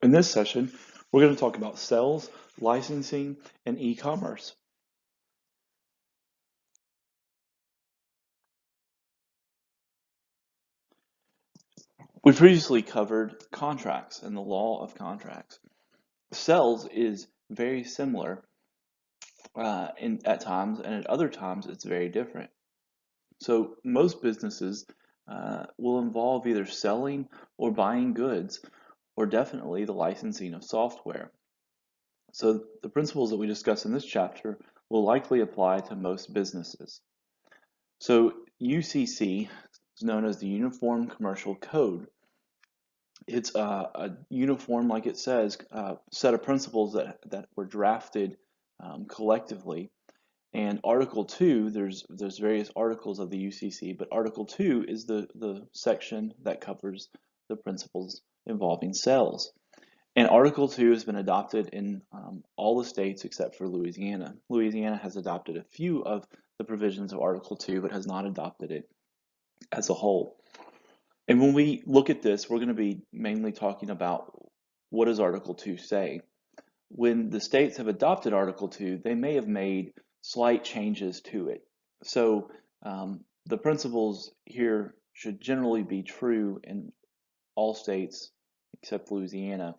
In this session, we're going to talk about sales, licensing, and e-commerce. We previously covered contracts and the law of contracts. Sales is very similar at times, and at other times it's very different. So most businesses will involve either selling or buying goods, or definitely the licensing of software. So the principles that we discuss in this chapter will likely apply to most businesses. So UCC is known as the Uniform Commercial Code. It's a uniform, like it says, set of principles that were drafted collectively. And Article 2, there's various articles of the UCC, but Article 2 is the section that covers the principles involving sales. And Article 2 has been adopted in all the states except for Louisiana. Louisiana has adopted a few of the provisions of Article 2, but has not adopted it as a whole. And when we look at this, we're going to be mainly talking about what does Article 2 say. When the states have adopted Article 2, they may have made slight changes to it. So the principles here should generally be true in all states except Louisiana,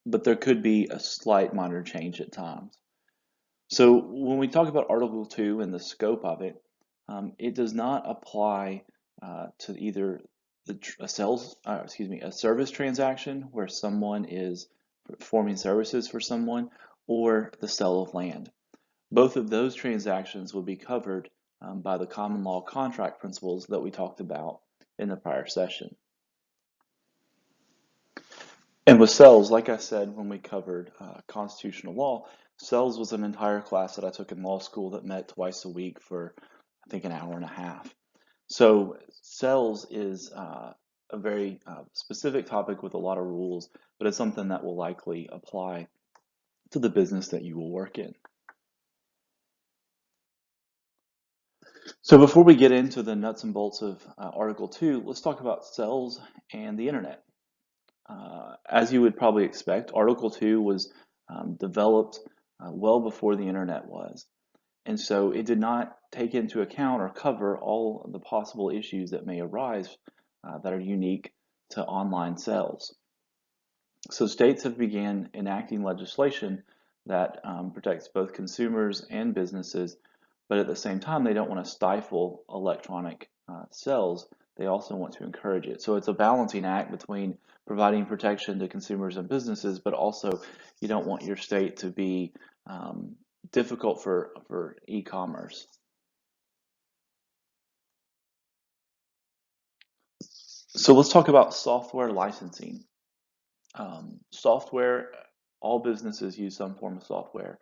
but there could be a slight minor change at times. So when we talk about Article 2 and the scope of it, it does not apply to either a service transaction where someone is performing services for someone, or the sale of land. Both of those transactions would be covered by the common law contract principles that we talked about in the prior session. And with sales, like I said when we covered constitutional law, sales was an entire class that I took in law school that met twice a week for, I think, an hour and a half. So sales is a very specific topic with a lot of rules, but it's something that will likely apply to the business that you will work in. So before we get into the nuts and bolts of Article 2, let's talk about sales and the internet. As you would probably expect, Article 2 was developed well before the internet was. And so it did not take into account or cover all of the possible issues that may arise that are unique to online sales. So states have began enacting legislation that protects both consumers and businesses, but at the same time, they don't want to stifle electronic sales. They also want to encourage it. So it's a balancing act between providing protection to consumers and businesses, but also you don't want your state to be difficult for e-commerce. So let's talk about software licensing. Software, all businesses use some form of software.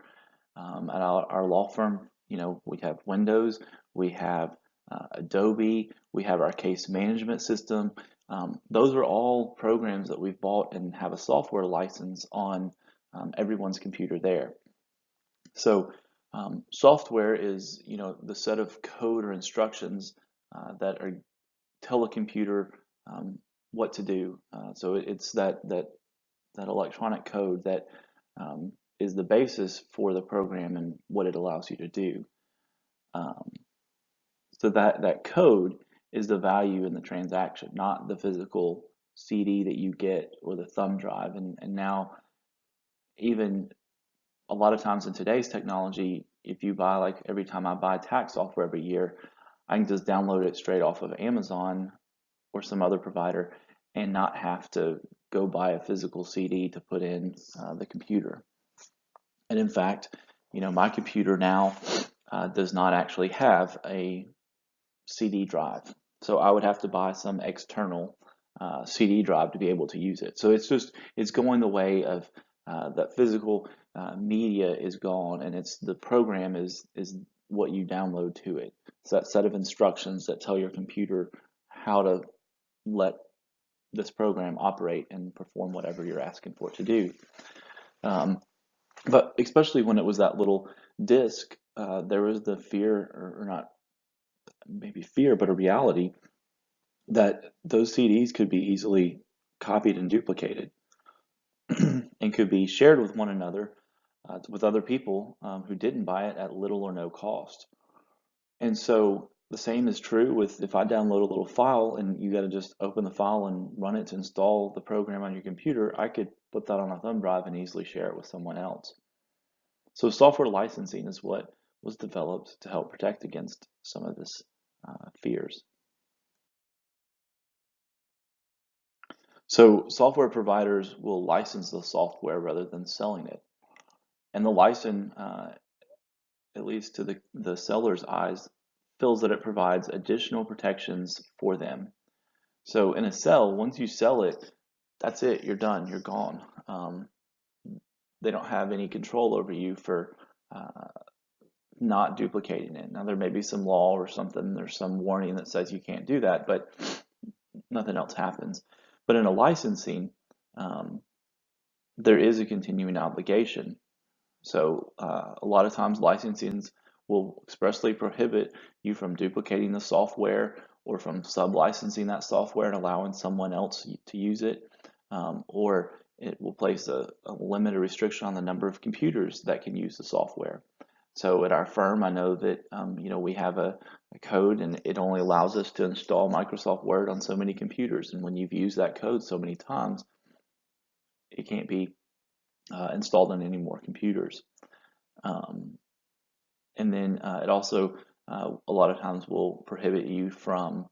At our law firm, we have Windows, we have Adobe, we have our case management system. Those are all programs that we've bought and have a software license on everyone's computer there. So software is, the set of code or instructions that tell a computer what to do. So it's that electronic code that is the basis for the program and what it allows you to do. Um, so that code is the value in the transaction, not the physical CD that you get or the thumb drive. And now, even a lot of times in today's technology, if you buy, like every time I buy tax software every year, I can just download it straight off of Amazon or some other provider and not have to go buy a physical CD to put in the computer. And in fact, my computer now does not actually have a CD drive. So I would have to buy some external CD drive to be able to use it. So it's going the way of that physical media is gone, and the program is what you download to it. It's that set of instructions that tell your computer how to let this program operate and perform whatever you're asking for it to do. But especially when it was that little disk, there was the fear, or not maybe fear, but a reality that those CDs could be easily copied and duplicated. and could be shared with one another, with other people who didn't buy it at little or no cost. And so the same is true with if I download a little file and you got to just open the file and run it to install the program on your computer, I could put that on a thumb drive and easily share it with someone else. So software licensing is what was developed to help protect against some of this fears. So software providers will license the software rather than selling it. And the license, at least to the seller's eyes, feels that it provides additional protections for them. So in a sell, once you sell it, that's it, you're done, you're gone. They don't have any control over you for not duplicating it. Now there may be some law or something, there's some warning that says you can't do that, but nothing else happens. But in a licensing, there is a continuing obligation. So a lot of times licensings will expressly prohibit you from duplicating the software or from sub-licensing that software and allowing someone else to use it, or it will place a limited restriction on the number of computers that can use the software. So at our firm, I know that we have a code and it only allows us to install Microsoft Word on so many computers. And when you've used that code so many times, it can't be installed on any more computers. And then it also a lot of times will prohibit you from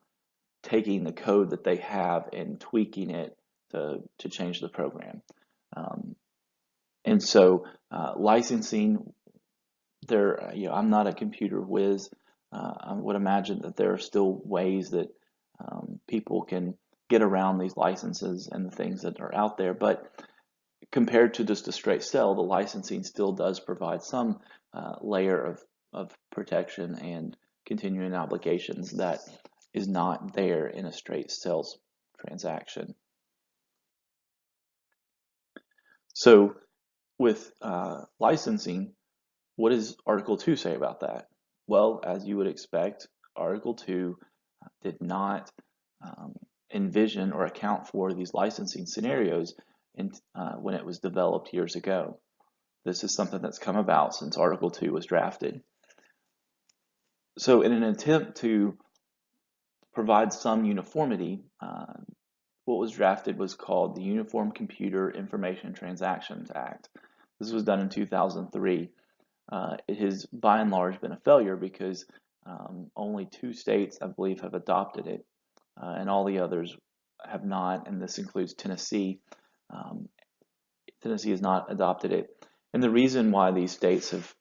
taking the code that they have and tweaking it to change the program. And so licensing, I'm not a computer whiz. I would imagine that there are still ways that people can get around these licenses and the things that are out there. But compared to just a straight sell, the licensing still does provide some layer of protection and continuing obligations that is not there in a straight sales transaction. So with licensing, what does Article 2 say about that? Well, as you would expect, Article 2 did not envision or account for these licensing scenarios when it was developed years ago. This is something that's come about since Article 2 was drafted. So in an attempt to provide some uniformity, what was drafted was called the Uniform Computer Information Transactions Act. This was done in 2003. It has by and large been a failure because only 2 states, I believe, have adopted it, and all the others have not, and this includes Tennessee. Tennessee has not adopted it. And the reason why these states have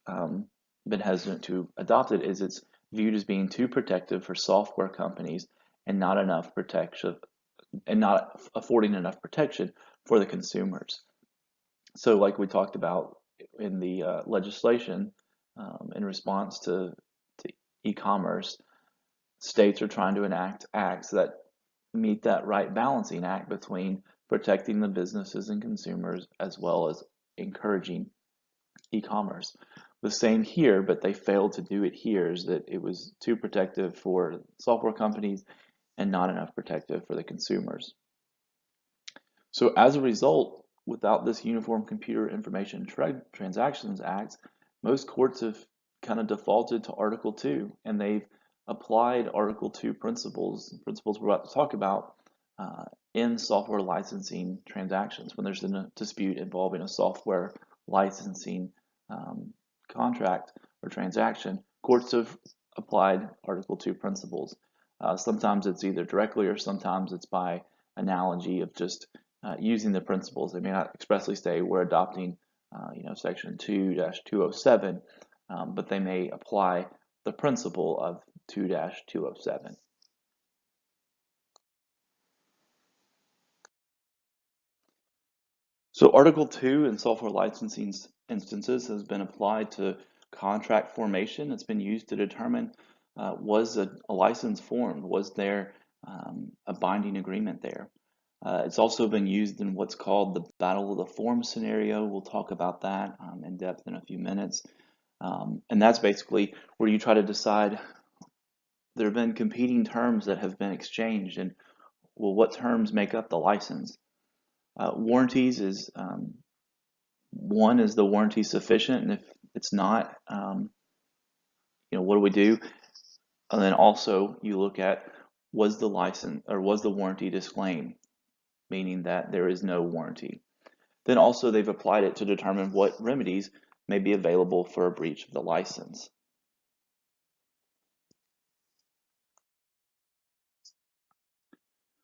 been hesitant to adopt it is it's viewed as being too protective for software companies and not enough protection and not affording enough protection for the consumers. So like we talked about in the legislation in response to e-commerce, states are trying to enact acts that meet that right balancing act between protecting the businesses and consumers as well as encouraging e-commerce. The same here, but they failed to do it here, is that it was too protective for software companies and not enough protective for the consumers. So as a result, without this Uniform Computer Information Transactions Act, most courts have kind of defaulted to Article 2, and they've applied Article 2 principles we're about to talk about, in software licensing transactions. When there's a dispute involving a software licensing contract or transaction, courts have applied Article 2 principles. Sometimes it's either directly or sometimes it's by analogy of just using the principles. They may not expressly say we're adopting Section 2-207, but they may apply the principle of 2-207. So Article 2 in software licensing instances has been applied to contract formation. It's been used to determine was a license formed? Was there a binding agreement there? It's also been used in what's called the Battle of the Forms scenario. We'll talk about that in depth in a few minutes. And that's basically where you try to decide, there have been competing terms that have been exchanged, and well, what terms make up the license? Warranties is one, is the warranty sufficient, and if it's not, what do we do? And then also you look at, was the license or was the warranty disclaimed, meaning that there is no warranty. Then also they've applied it to determine what remedies may be available for a breach of the license.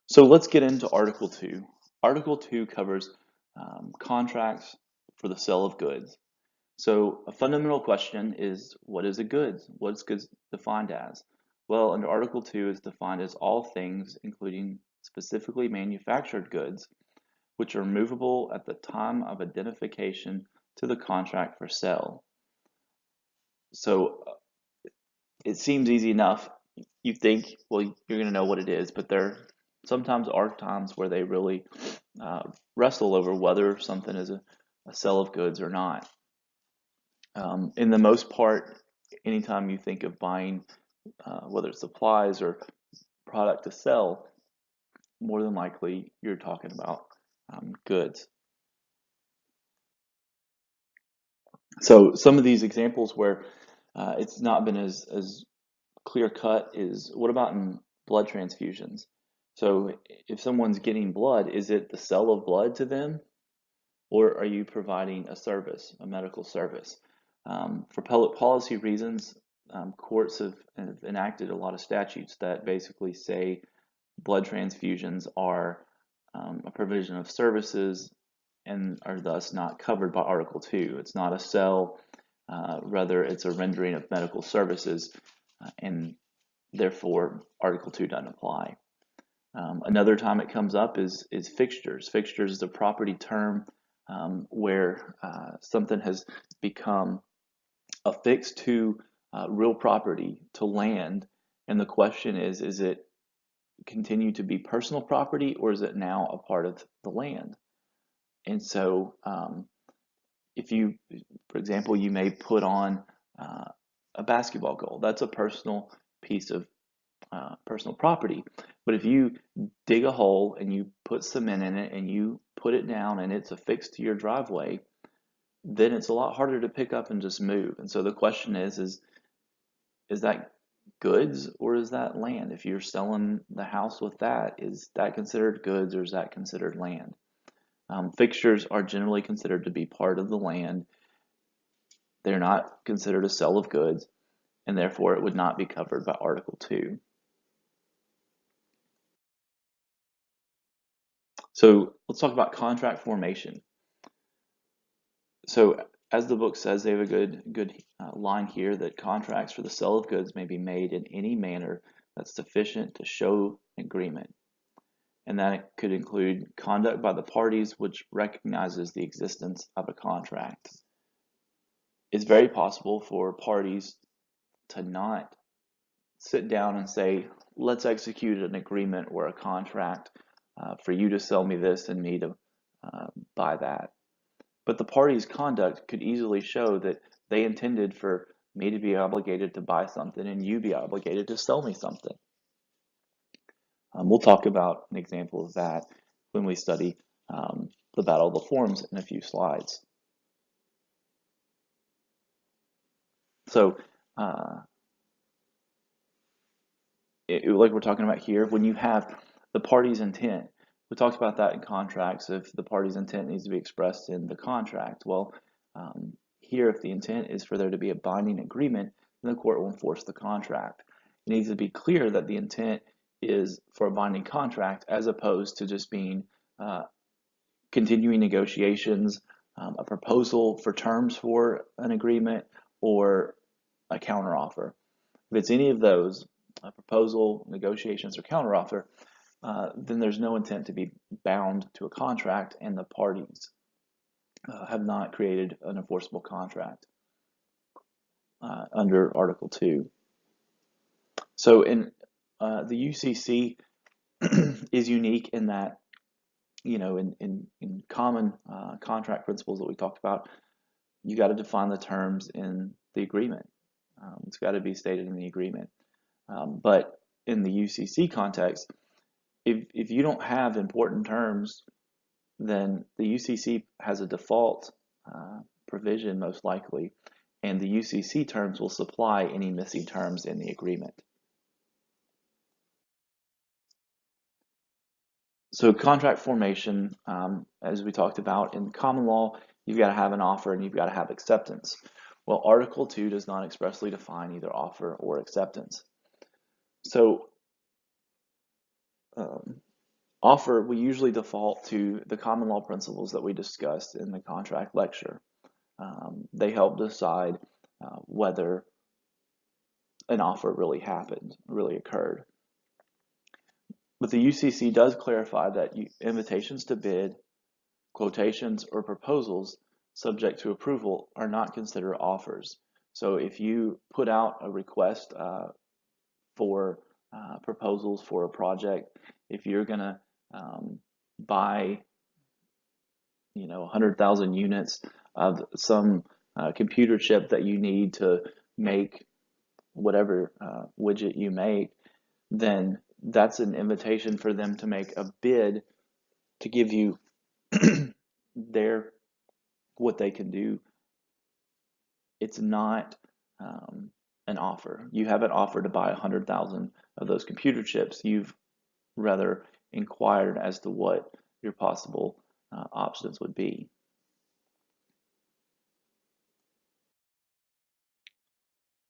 So let's get into Article 2. Article 2 covers contracts for the sale of goods. So a fundamental question is, what is a good? What's goods defined as? Well, under Article 2 is defined as all things, including specifically manufactured goods, which are movable at the time of identification to the contract for sale. So it seems easy enough. You think, well, you're going to know what it is, but there sometimes are times where they really wrestle over whether something is a sale of goods or not. In the most part, anytime you think of buying, whether it's supplies or product to sell, more than likely you're talking about goods. So some of these examples where it's not been as clear cut is, what about in blood transfusions? So if someone's getting blood, is it the sale of blood to them, or are you providing a service, a medical service? For public policy reasons, courts have enacted a lot of statutes that basically say blood transfusions are a provision of services and are thus not covered by Article 2. It's not a sale, rather it's a rendering of medical services, and therefore Article 2 doesn't apply. Another time it comes up is fixtures. Fixtures is a property term where something has become affixed to real property, to land, and the question is it continue to be personal property, or is it now a part of the land? And so if you, for example, you may put on a basketball goal. That's a personal piece of personal property. But if you dig a hole and you put cement in it and you put it down and it's affixed to your driveway, then it's a lot harder to pick up and just move. And so the question is that goods or is that land? If you're selling the house with that, is that considered goods or is that considered land? Fixtures are generally considered to be part of the land. They're not considered a sale of goods, and therefore it would not be covered by Article 2. So let's talk about contract formation. So as the book says, they have a good line here that contracts for the sale of goods may be made in any manner that's sufficient to show agreement. And that could include conduct by the parties which recognizes the existence of a contract. It's very possible for parties to not sit down and say, let's execute an agreement or a contract for you to sell me this and me to buy that. But the parties' conduct could easily show that they intended for me to be obligated to buy something and you be obligated to sell me something. We'll talk about an example of that when we study the Battle of the Forms in a few slides. So, like we're talking about here, when you have the party's intent, we talked about that in contracts, if the party's intent needs to be expressed in the contract. Well, here, if the intent is for there to be a binding agreement, then the court will enforce the contract. It needs to be clear that the intent is for a binding contract as opposed to just being continuing negotiations, a proposal for terms for an agreement, or a counteroffer. If it's any of those, a proposal, negotiations, or counteroffer, then there's no intent to be bound to a contract, and the parties have not created an enforceable contract under Article 2. So in the UCC is unique in that, in common contract principles that we talked about, you got to define the terms in the agreement. It's got to be stated in the agreement. But in the UCC context, if you don't have important terms then the UCC has a default provision most likely, and the UCC terms will supply any missing terms in the agreement. So contract formation, as we talked about in common law, you've got to have an offer and you've got to have acceptance. Well, Article 2 does not expressly define either offer or acceptance. So offer, we usually default to the common law principles that we discussed in the contract lecture. They help decide whether an offer really happened, really occurred. But the UCC does clarify that invitations to bid, quotations, or proposals subject to approval are not considered offers. So if you put out a request for proposals for a project, if you're going to buy 100,000 units of some computer chip that you need to make whatever widget you make, then that's an invitation for them to make a bid to give you what they can do. It's not an offer. You haven't offered to buy 100,000 of those computer chips. You've rather inquired as to what your possible options would be.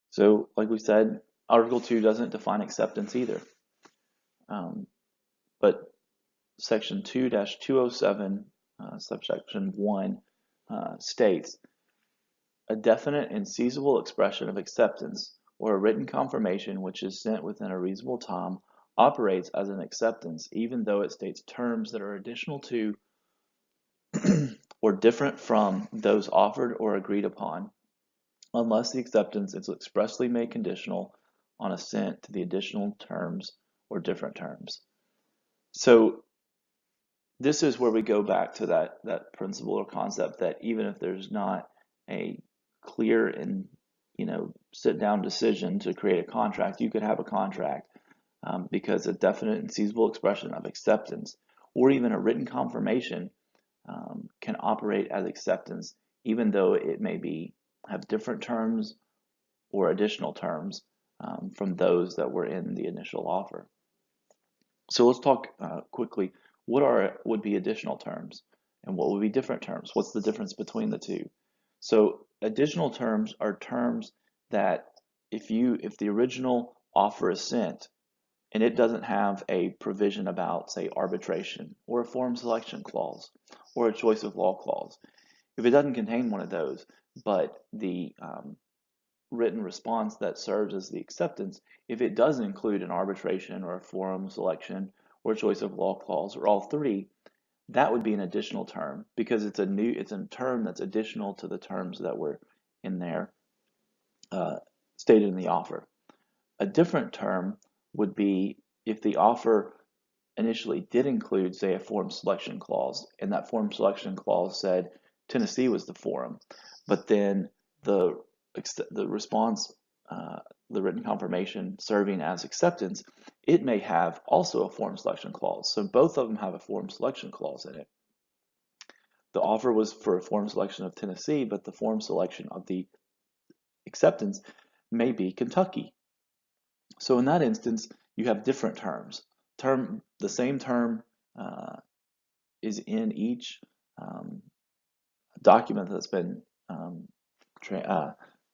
So, like we said, Article 2 doesn't define acceptance either. But Section 2-207, subsection 1, states, a definite and seizable expression of acceptance or a written confirmation which is sent within a reasonable time operates as an acceptance even though it states terms that are additional to or different from those offered or agreed upon, unless the acceptance is expressly made conditional on assent to the additional terms or different terms. So this is where we go back to that principle or concept that even if there's not a clear and sit down decision to create a contract, you could have a contract because a definite and seizable expression of acceptance or even a written confirmation can operate as acceptance even though it may have different terms or additional terms from those that were in the initial offer. So let's talk quickly. What would be additional terms and what would be different terms? What's the difference between the two? So additional terms are terms that if the original offer is sent and it doesn't have a provision about, say, arbitration or a forum selection clause or a choice of law clause, if it doesn't contain one of those, but the written response that serves as the acceptance, if it does include an arbitration or a forum selection or a choice of law clause or all three, that would be an additional term because it's a term that's additional to the terms that were in there stated in the offer. A different term would be if the offer initially did include, say, a forum selection clause, and that forum selection clause said Tennessee was the forum, but then the response, the written confirmation serving as acceptance, it may have also a forum selection clause. So both of them have a forum selection clause in it. The offer was for a forum selection of Tennessee, but the forum selection of the acceptance may be Kentucky. So in that instance, you have different terms. The same term is in each document that's been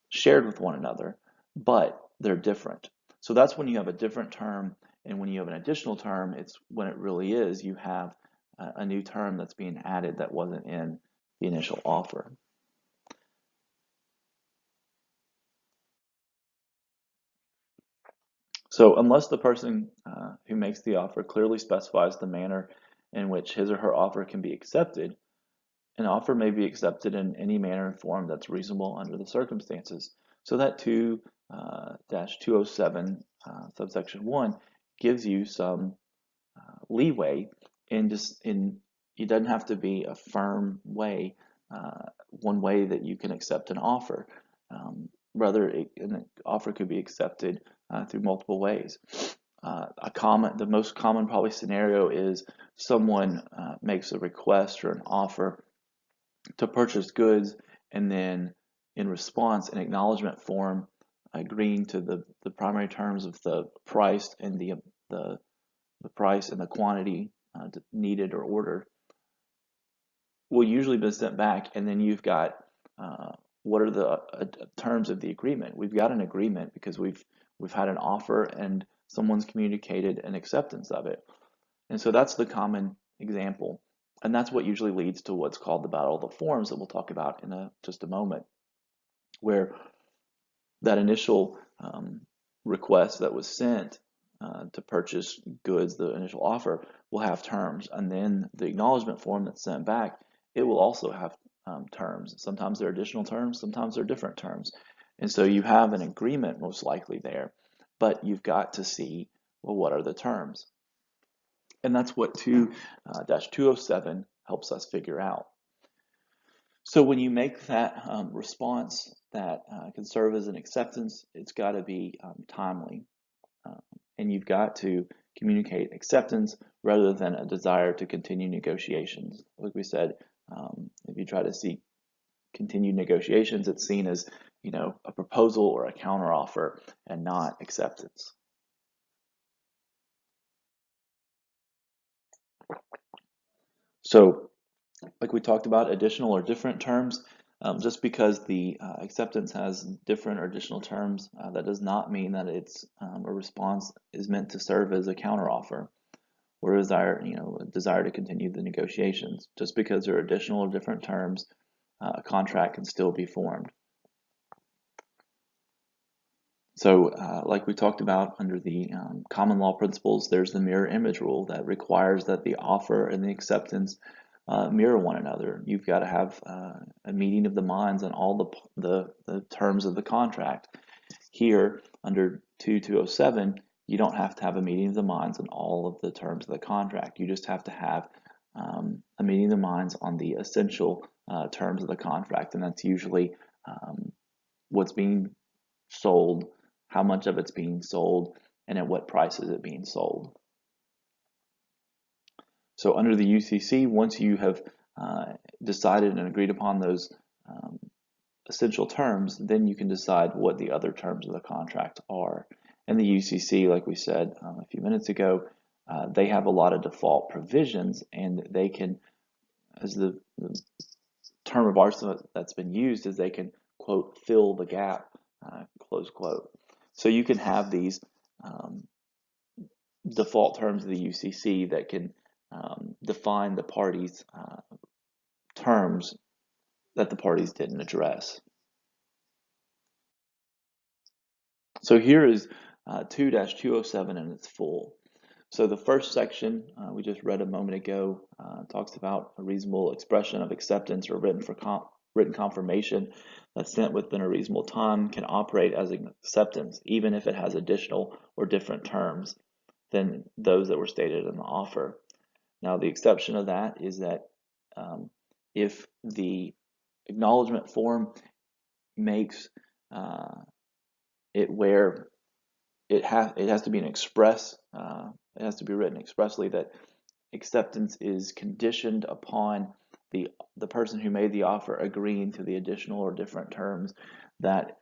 shared with one another, but they're different. So that's when you have a different term, and when you have an additional term, it's when it really is you have a new term that's being added that wasn't in the initial offer. So unless the person who makes the offer clearly specifies the manner in which his or her offer can be accepted, an offer may be accepted in any manner and form that's reasonable under the circumstances. So that 2-207 subsection 1 gives you some leeway it doesn't have to be a firm way, one way that you can accept an offer. Rather, an offer could be accepted through multiple ways. The most common probably scenario is someone makes a request or an offer to purchase goods, and then in response, an acknowledgement form agreeing to the primary terms of the price and the price and the quantity needed or ordered will usually be sent back, and then you've got what are the terms of the agreement. We've got an agreement because we've had an offer and someone's communicated an acceptance of it. And so that's the common example. And that's what usually leads to what's called the battle of the forms that we'll talk about in just a moment, where that initial request that was sent to purchase goods, the initial offer, will have terms. And then the acknowledgement form that's sent back, it will also have terms. Sometimes they're additional terms, sometimes they're different terms. And so you have an agreement most likely there, but you've got to see, well, what are the terms? And that's what 2-207 helps us figure out. So when you make that response that can serve as an acceptance, it's got to be timely. And you've got to communicate acceptance rather than a desire to continue negotiations. Like we said, if you try to seek continued negotiations, it's seen as, a proposal or a counteroffer and not acceptance. So, like we talked about, additional or different terms. Just because the acceptance has different or additional terms, that does not mean that it's a response is meant to serve as a counteroffer or a desire to continue the negotiations. Just because there are additional or different terms, a contract can still be formed. So, like we talked about under the common law principles, there's the mirror image rule that requires that the offer and the acceptance mirror one another. You've got to have a meeting of the minds on all the terms of the contract. Here, under 2-207, you don't have to have a meeting of the minds on all of the terms of the contract. You just have to have a meeting of the minds on the essential terms of the contract, and that's usually what's being sold, how much of it's being sold, and at what price is it being sold. So under the UCC, once you have decided and agreed upon those essential terms, then you can decide what the other terms of the contract are. And the UCC, like we said a few minutes ago, they have a lot of default provisions, and they can, as the term of art that's been used, is they can, quote, fill the gap, close quote. So you can have these default terms of the UCC that can define the parties' terms that the parties didn't address. So here is 2-207 in its full. So the first section we just read a moment ago talks about a reasonable expression of acceptance or written confirmation that's sent within a reasonable time can operate as an acceptance, even if it has additional or different terms than those that were stated in the offer. Now, the exception of that is that if the acknowledgement form makes it where it has to be an express, it has to be written expressly that acceptance is conditioned upon the person who made the offer agreeing to the additional or different terms that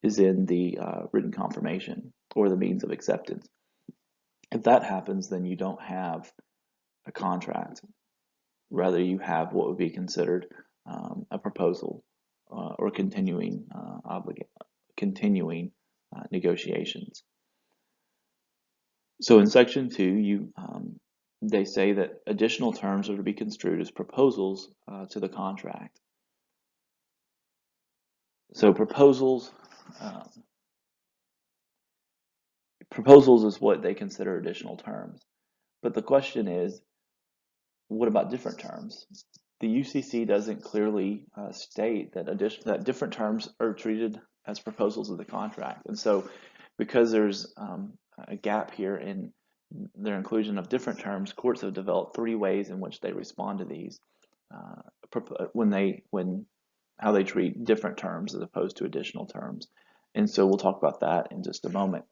is in the written confirmation or the means of acceptance. If that happens, then you don't have a contract. Rather, you have what would be considered a proposal or continuing negotiations. So in Section 2, they say that additional terms are to be construed as proposals to the contract. So proposals is what they consider additional terms. But the question is, what about different terms? The UCC doesn't clearly state that different terms are treated as proposals of the contract. And so because there's a gap here in their inclusion of different terms, courts have developed 3 ways in which they respond to these how they treat different terms as opposed to additional terms. And so we'll talk about that in just a moment.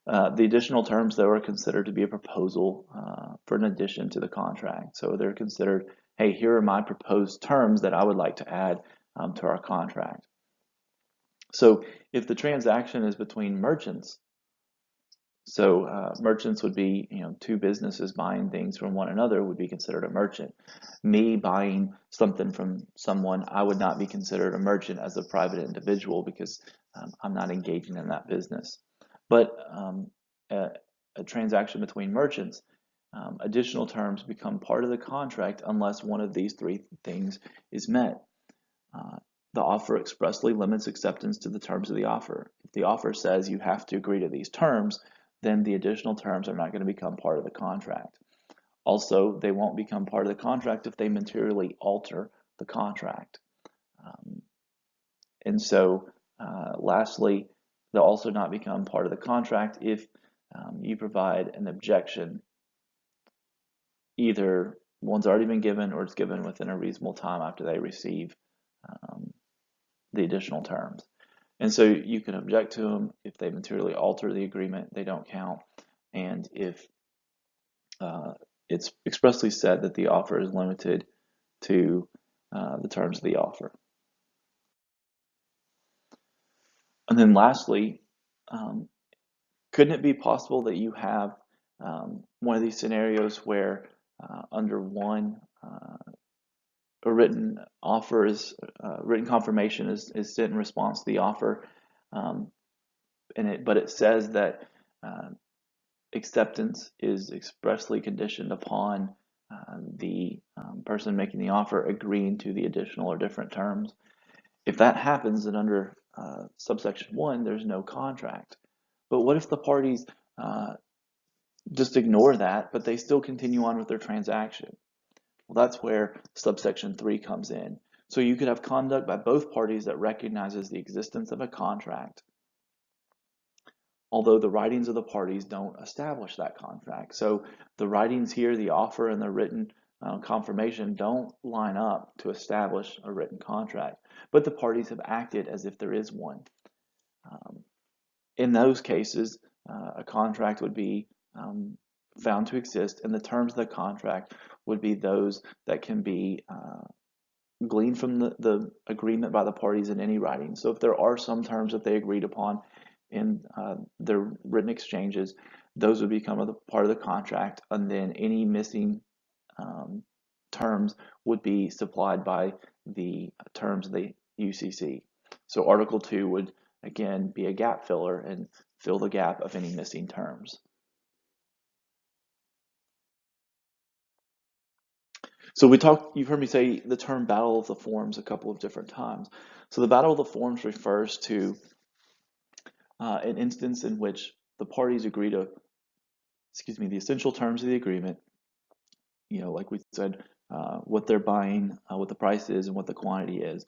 The additional terms, though, are considered to be a proposal for an addition to the contract. So they're considered, hey, here are my proposed terms that I would like to add to our contract. So if the transaction is between merchants, so merchants would be, two businesses buying things from one another would be considered a merchant. Me buying something from someone, I would not be considered a merchant as a private individual because I'm not engaging in that business. But a transaction between merchants, additional terms become part of the contract unless one of these three things is met. The offer expressly limits acceptance to the terms of the offer. If the offer says you have to agree to these terms, then the additional terms are not going to become part of the contract. Also, they won't become part of the contract if they materially alter the contract. And so, lastly, they'll also not become part of the contract if you provide an objection. Either one's already been given or it's given within a reasonable time after they receive the additional terms. And so you can object to them. If they materially alter the agreement, they don't count. And if it's expressly said that the offer is limited to the terms of the offer. And then lastly, couldn't it be possible that you have one of these scenarios where under one, a written offer is, written confirmation is sent in response to the offer, but it says that acceptance is expressly conditioned upon the person making the offer agreeing to the additional or different terms. If that happens, then under subsection 1, there's no contract. But what if the parties just ignore that, but they still continue on with their transaction? Well, that's where subsection 3 comes in. So you could have conduct by both parties that recognizes the existence of a contract, although the writings of the parties don't establish that contract. So the writings here, the offer and the written confirmation don't line up to establish a written contract, but the parties have acted as if there is one. In those cases, a contract would be found to exist, and the terms of the contract would be those that can be gleaned from the agreement by the parties in any writing. So if there are some terms that they agreed upon in their written exchanges, those would become a part of the contract, and then any missing terms would be supplied by the terms of the UCC. So Article 2 would again be a gap filler and fill the gap of any missing terms. So you've heard me say the term Battle of the Forms a couple of different times. So the Battle of the Forms refers to an instance in which the parties agree to, the essential terms of the agreement, like we said, what they're buying, what the price is, and what the quantity is.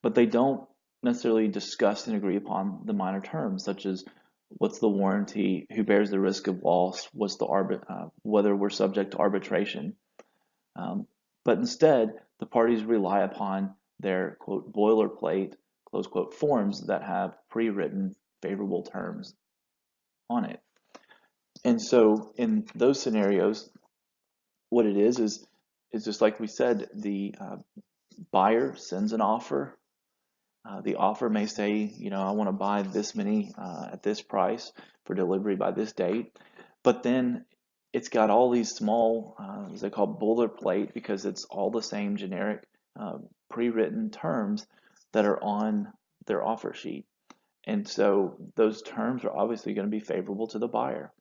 But they don't necessarily discuss and agree upon the minor terms, such as what's the warranty, who bears the risk of loss, what's the whether we're subject to arbitration. But instead, the parties rely upon their, quote, boilerplate, close quote, forms that have pre-written favorable terms on it. And so in those scenarios, what it is just like we said, the buyer sends an offer. The offer may say, I want to buy this many at this price for delivery by this date. But then it's got all these small, as they call boilerplate, because it's all the same generic pre-written terms that are on their offer sheet. And so those terms are obviously going to be favorable to the buyer.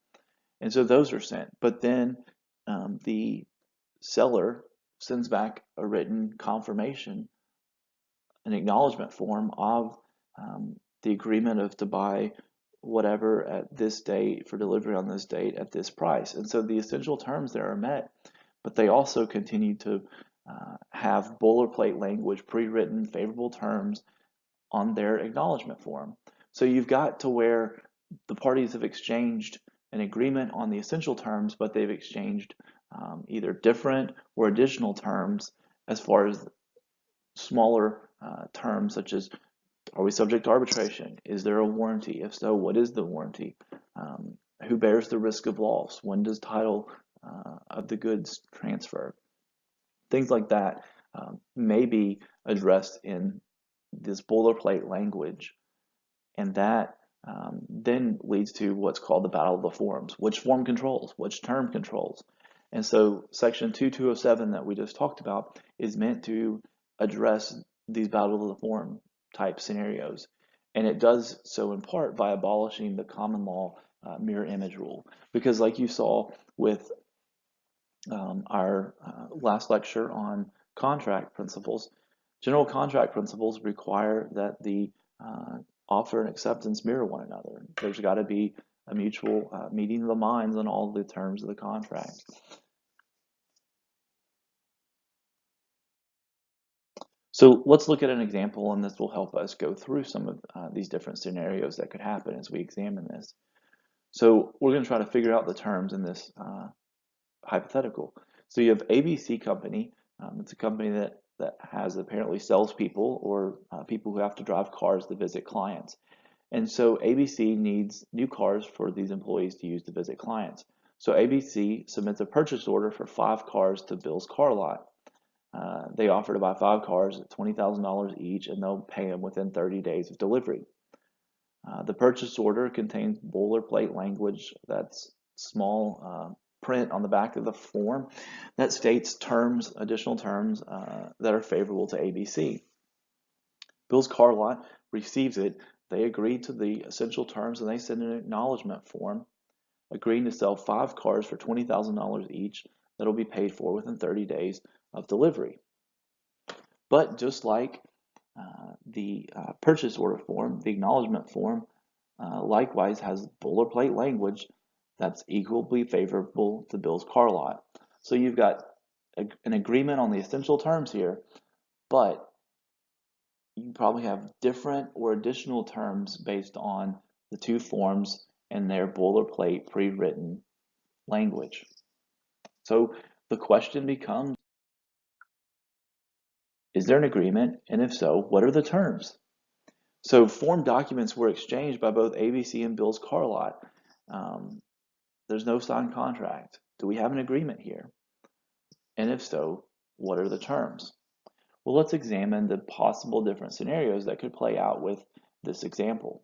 And so those are sent. But then the seller sends back a written confirmation, an acknowledgement form of the agreement of to buy whatever at this date for delivery on this date at this price. And so the essential terms there are met, but they also continue to have boilerplate language, pre-written favorable terms on their acknowledgement form. So you've got to where the parties have exchanged an agreement on the essential terms, but they've exchanged either different or additional terms as far as smaller terms, such as, are we subject to arbitration? Is there a warranty? If so, what is the warranty? Who bears the risk of loss? When does title of the goods transfer? Things like that may be addressed in this boilerplate language, and that then leads to what's called the battle of the forms. Which form controls? Which term controls? And so Section 2207 that we just talked about is meant to address these battle of the form type scenarios. And it does so in part by abolishing the common law mirror image rule. Because like you saw with our last lecture on contract principles, general contract principles require that the offer and acceptance mirror one another. There's got to be a mutual meeting of the minds on all the terms of the contract. So let's look at an example, and this will help us go through some of these different scenarios that could happen as we examine this. So we're going to try to figure out the terms in this hypothetical. So you have ABC Company. It's a company that has apparently salespeople or people who have to drive cars to visit clients. And so ABC needs new cars for these employees to use to visit clients. So ABC submits a purchase order for 5 cars to Bill's Car Lot. They offer to buy 5 cars at $20,000 each, and they'll pay them within 30 days of delivery. The purchase order contains boilerplate language that's small print on the back of the form that states terms, additional terms that are favorable to ABC. Bill's Car Lot receives it. They agree to the essential terms and they send an acknowledgement form agreeing to sell 5 cars for $20,000 each that'll be paid for within 30 days of delivery. But just like the purchase order form, the acknowledgement form likewise has boilerplate language that's equally favorable to Bill's Car Lot. So you've got an agreement on the essential terms here, but you probably have different or additional terms based on the 2 forms and their boilerplate pre-written language. So the question becomes, is there an agreement? And if so, what are the terms? So form documents were exchanged by both ABC and Bill's Car Lot. There's no signed contract. Do we have an agreement here? And if so, what are the terms? Well, let's examine the possible different scenarios that could play out with this example.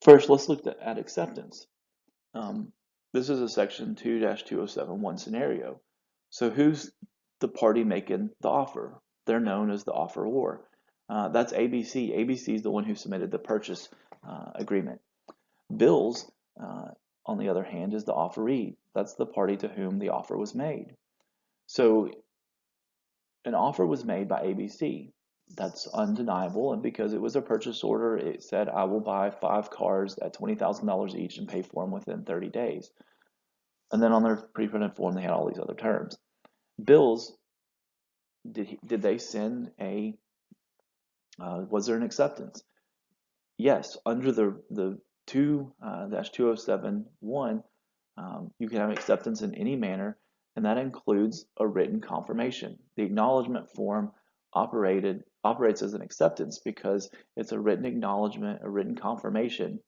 First, let's look at acceptance. This is a section 2-2071 scenario. So who's the party making the offer? They're known as the offeror. That's ABC. ABC is the one who submitted the purchase agreement. Bill's, on the other hand, is the offeree. That's the party to whom the offer was made. So an offer was made by ABC. That's undeniable, and because it was a purchase order, it said, I will buy 5 cars at $20,000 each and pay for them within 30 days. And then on their pre-printed form, they had all these other terms. Bill's, did they send a, was there an acceptance? Yes, under the 2-2071, you can have acceptance in any manner, and that includes a written confirmation. The acknowledgement form operates as an acceptance because it's a written acknowledgement, a written confirmation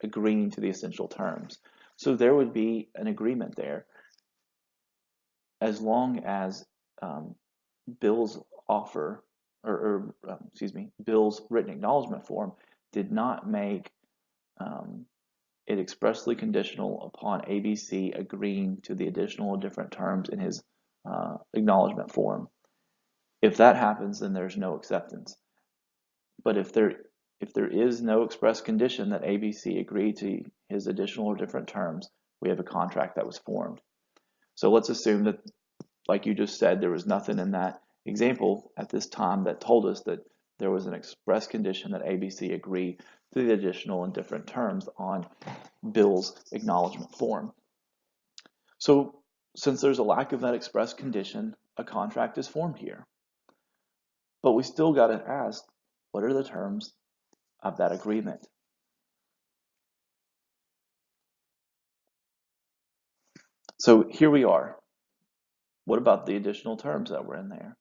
agreeing to the essential terms. So there would be an agreement there as long as Bill's offer, Bill's written acknowledgement form did not make it expressly conditional upon ABC agreeing to the additional or different terms in his acknowledgement form. If that happens, then there's no acceptance. But if there is no express condition that ABC agreed to his additional or different terms, we have a contract that was formed. So let's assume that, like you just said, there was nothing in that example at this time that told us that there was an express condition that ABC agreed to the additional and different terms on Bill's acknowledgement form. So since there's a lack of that express condition, a contract is formed here. But we still got to ask, what are the terms of that agreement? So here we are. What about the additional terms that were in there?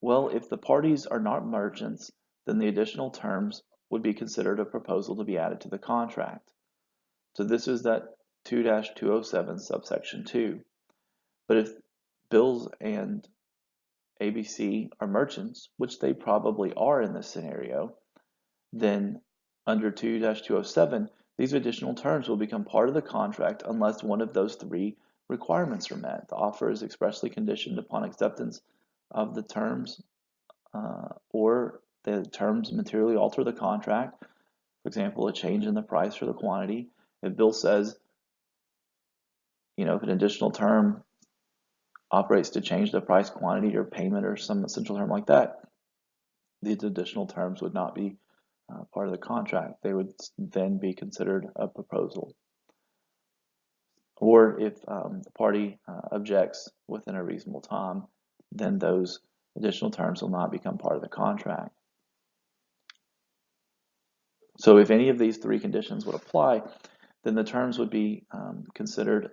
Well, if the parties are not merchants, then the additional terms would be considered a proposal to be added to the contract. So this is that 2-207 subsection 2. But if Bills and ABC are merchants, which they probably are in this scenario, then under 2-207, these additional terms will become part of the contract unless one of those three requirements are met. The offer is expressly conditioned upon acceptance of the terms, or the terms materially alter the contract. For example, a change in the price or the quantity. If Bill says, if an additional term operates to change the price, quantity, or payment, or some essential term like that, these additional terms would not be part of the contract. They would then be considered a proposal. Or if the party objects within a reasonable time, then those additional terms will not become part of the contract. So if any of these three conditions would apply, then the terms would be considered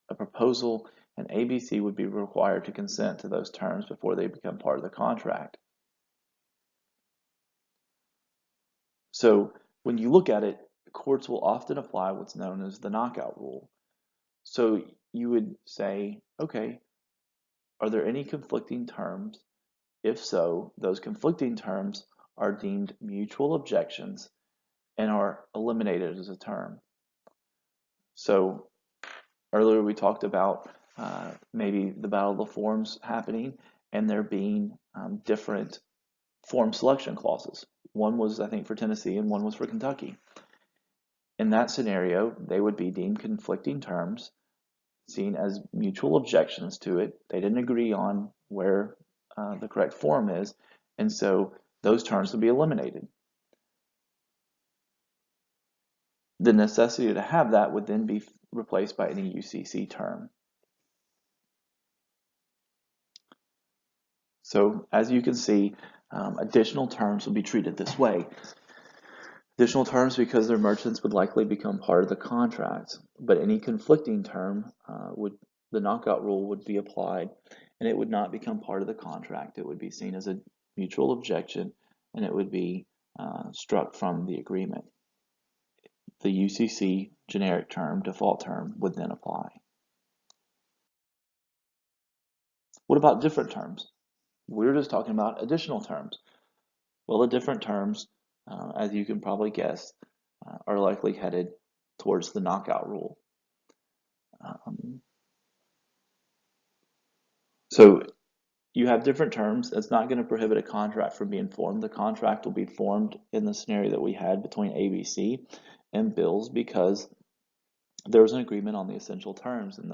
a proposal, and ABC would be required to consent to those terms before they become part of the contract. So when you look at it, courts will often apply what's known as the knockout rule. So you would say, okay, are there any conflicting terms? If so, those conflicting terms are deemed mutual objections and are eliminated as a term. So earlier we talked about maybe the Battle of the Forms happening and there being different form selection clauses. One was, I think, for Tennessee and one was for Kentucky. In that scenario, they would be deemed conflicting terms, seen as mutual objections to it. They didn't agree on where the correct form is, and so those terms would be eliminated. The necessity to have that would then be replaced by any UCC term. So as you can see, additional terms will be treated this way. Additional terms, because they're merchants, would likely become part of the contract, but any conflicting term the knockout rule would be applied, and it would not become part of the contract. It would be seen as a mutual objection, and it would be struck from the agreement. The UCC generic term, default term, would then apply. What about different terms? We're just talking about additional terms. Well, the different terms, as you can probably guess, are likely headed towards the knockout rule. So you have different terms. It's not going to prohibit a contract from being formed. The contract will be formed in the scenario that we had between ABC and Bills because there was an agreement on the essential terms, and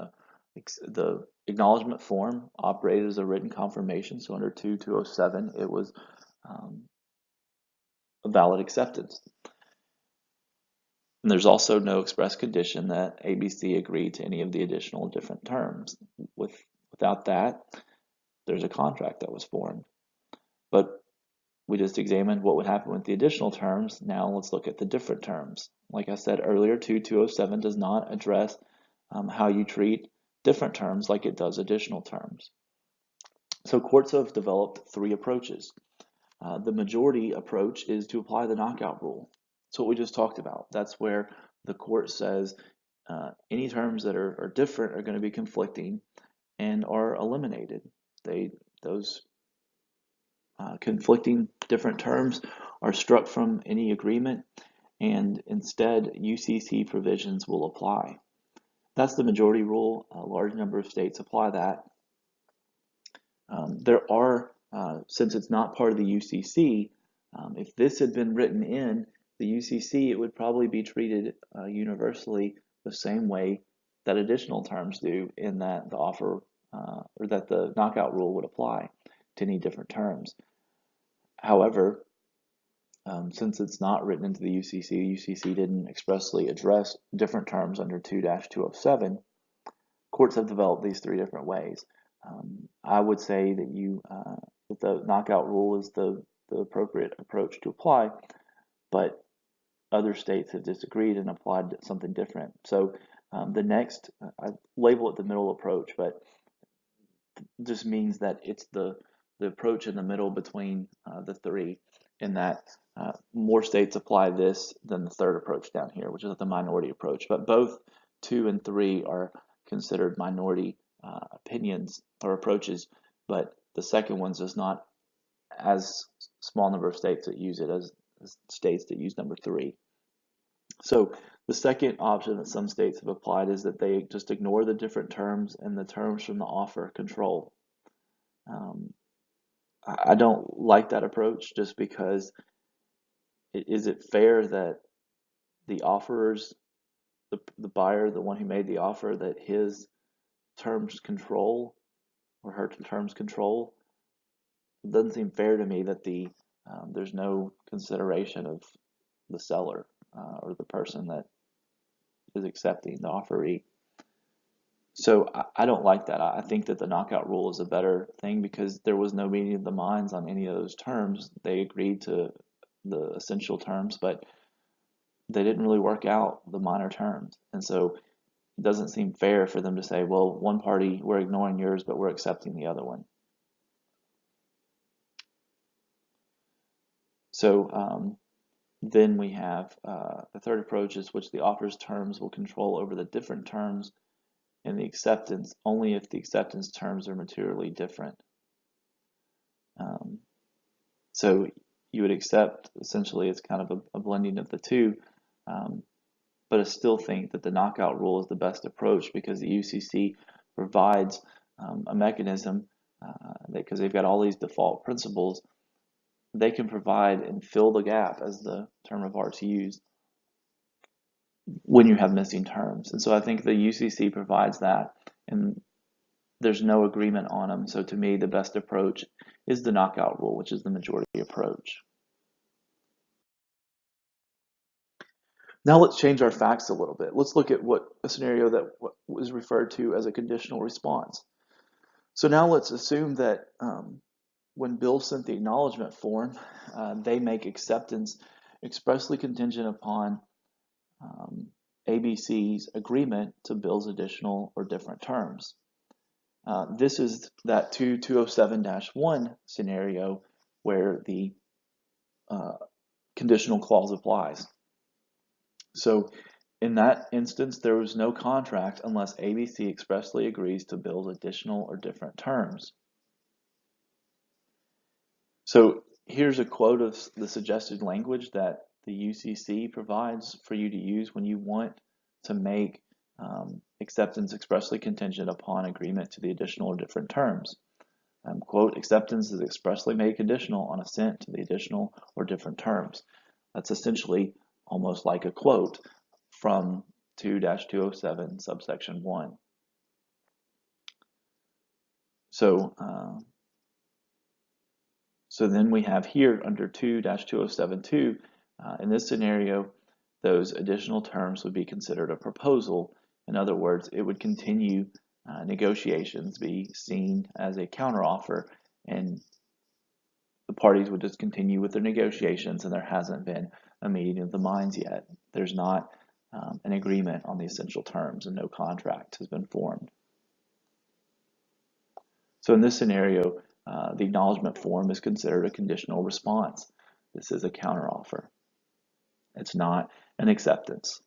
the acknowledgement form operated as a written confirmation. So under 2-207, it was a valid acceptance. And there's also no express condition that ABC agreed to any of the additional different terms. Without that, there's a contract that was formed. But we just examined what would happen with the additional terms. Now let's look at the different terms. Like I said earlier, 2-207 does not address how you treat different terms like it does additional terms. So courts have developed three approaches. The majority approach is to apply the knockout rule. That's what we just talked about. That's where the court says any terms that are different are going to be conflicting and are eliminated. Those conflicting different terms are struck from any agreement, and instead UCC provisions will apply. That's the majority rule. A large number of states apply that. There are, since it's not part of the UCC, if this had been written in the UCC, it would probably be treated universally the same way that additional terms do, in that the offer or that the knockout rule would apply to any different terms. However, since it's not written into the UCC didn't expressly address different terms under 2-207, courts have developed these three different ways. I would say that that the knockout rule is the appropriate approach to apply, but other states have disagreed and applied something different. So the next, I label it the middle approach, but just means that it's the approach in the middle between the three. in that more states apply this than the third approach down here, which is the minority approach. But both 2 and 3 are considered minority opinions or approaches, but the second one's just not as small number of states that use it as states that use number 3. So the second option that some states have applied is that they just ignore the different terms and the terms from the offer control. I don't like that approach just because is it fair that the offerers, the buyer, the one who made the offer, that his terms control or her terms control? It doesn't seem fair to me that there's no consideration of the seller or the person that is accepting the offeree. So I don't like that. I think that the knockout rule is a better thing because there was no meeting of the minds on any of those terms. They agreed to the essential terms, but they didn't really work out the minor terms. And so it doesn't seem fair for them to say, well, one party, we're ignoring yours, but we're accepting the other one. So then we have the third approach is which the offer's terms will control over the different terms in the acceptance only if the acceptance terms are materially different. So you would accept, essentially, it's kind of a blending of the two, but I still think that the knockout rule is the best approach because the UCC provides a mechanism because they've got all these default principles. They can provide and fill the gap, as the term of art's used, when you have missing terms. And so I think the UCC provides that, and there's no agreement on them. So to me, the best approach is the knockout rule, which is the majority approach. Now let's change our facts a little bit. Let's look at a scenario that was referred to as a conditional response. So now let's assume that when Bill sent the acknowledgement form, they make acceptance expressly contingent upon ABC's agreement to Bill's additional or different terms. This is that 207-1 scenario where the conditional clause applies. So in that instance, there was no contract unless ABC expressly agrees to Bill's additional or different terms. So here's a quote of the suggested language that the UCC provides for you to use when you want to make acceptance expressly contingent upon agreement to the additional or different terms. Quote, acceptance is expressly made conditional on assent to the additional or different terms. That's essentially almost like a quote from 2-207 subsection 1. So then we have here under 2-2072, in this scenario, those additional terms would be considered a proposal. In other words, it would continue negotiations, be seen as a counteroffer, and the parties would just continue with their negotiations, and there hasn't been a meeting of the minds yet. There's not an agreement on the essential terms, and no contract has been formed. So in this scenario, the acknowledgement form is considered a conditional response. This is a counteroffer. It's not an acceptance.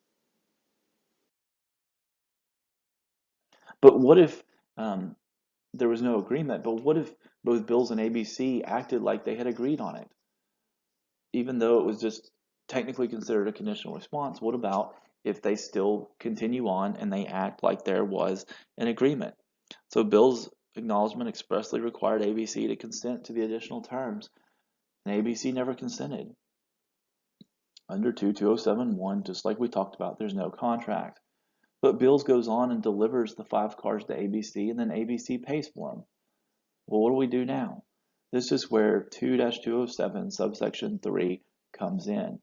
But what if there was no agreement? But what if both Bills and ABC acted like they had agreed on it? Even though it was just technically considered a conditional response, what about if they still continue on and they act like there was an agreement? So Bill's acknowledgement expressly required ABC to consent to the additional terms, and ABC never consented. Under 2-2071, just like we talked about, there's no contract. But Bills goes on and delivers the 5 cars to ABC, and then ABC pays for them. Well, what do we do now? This is where 2-207 subsection 3 comes in.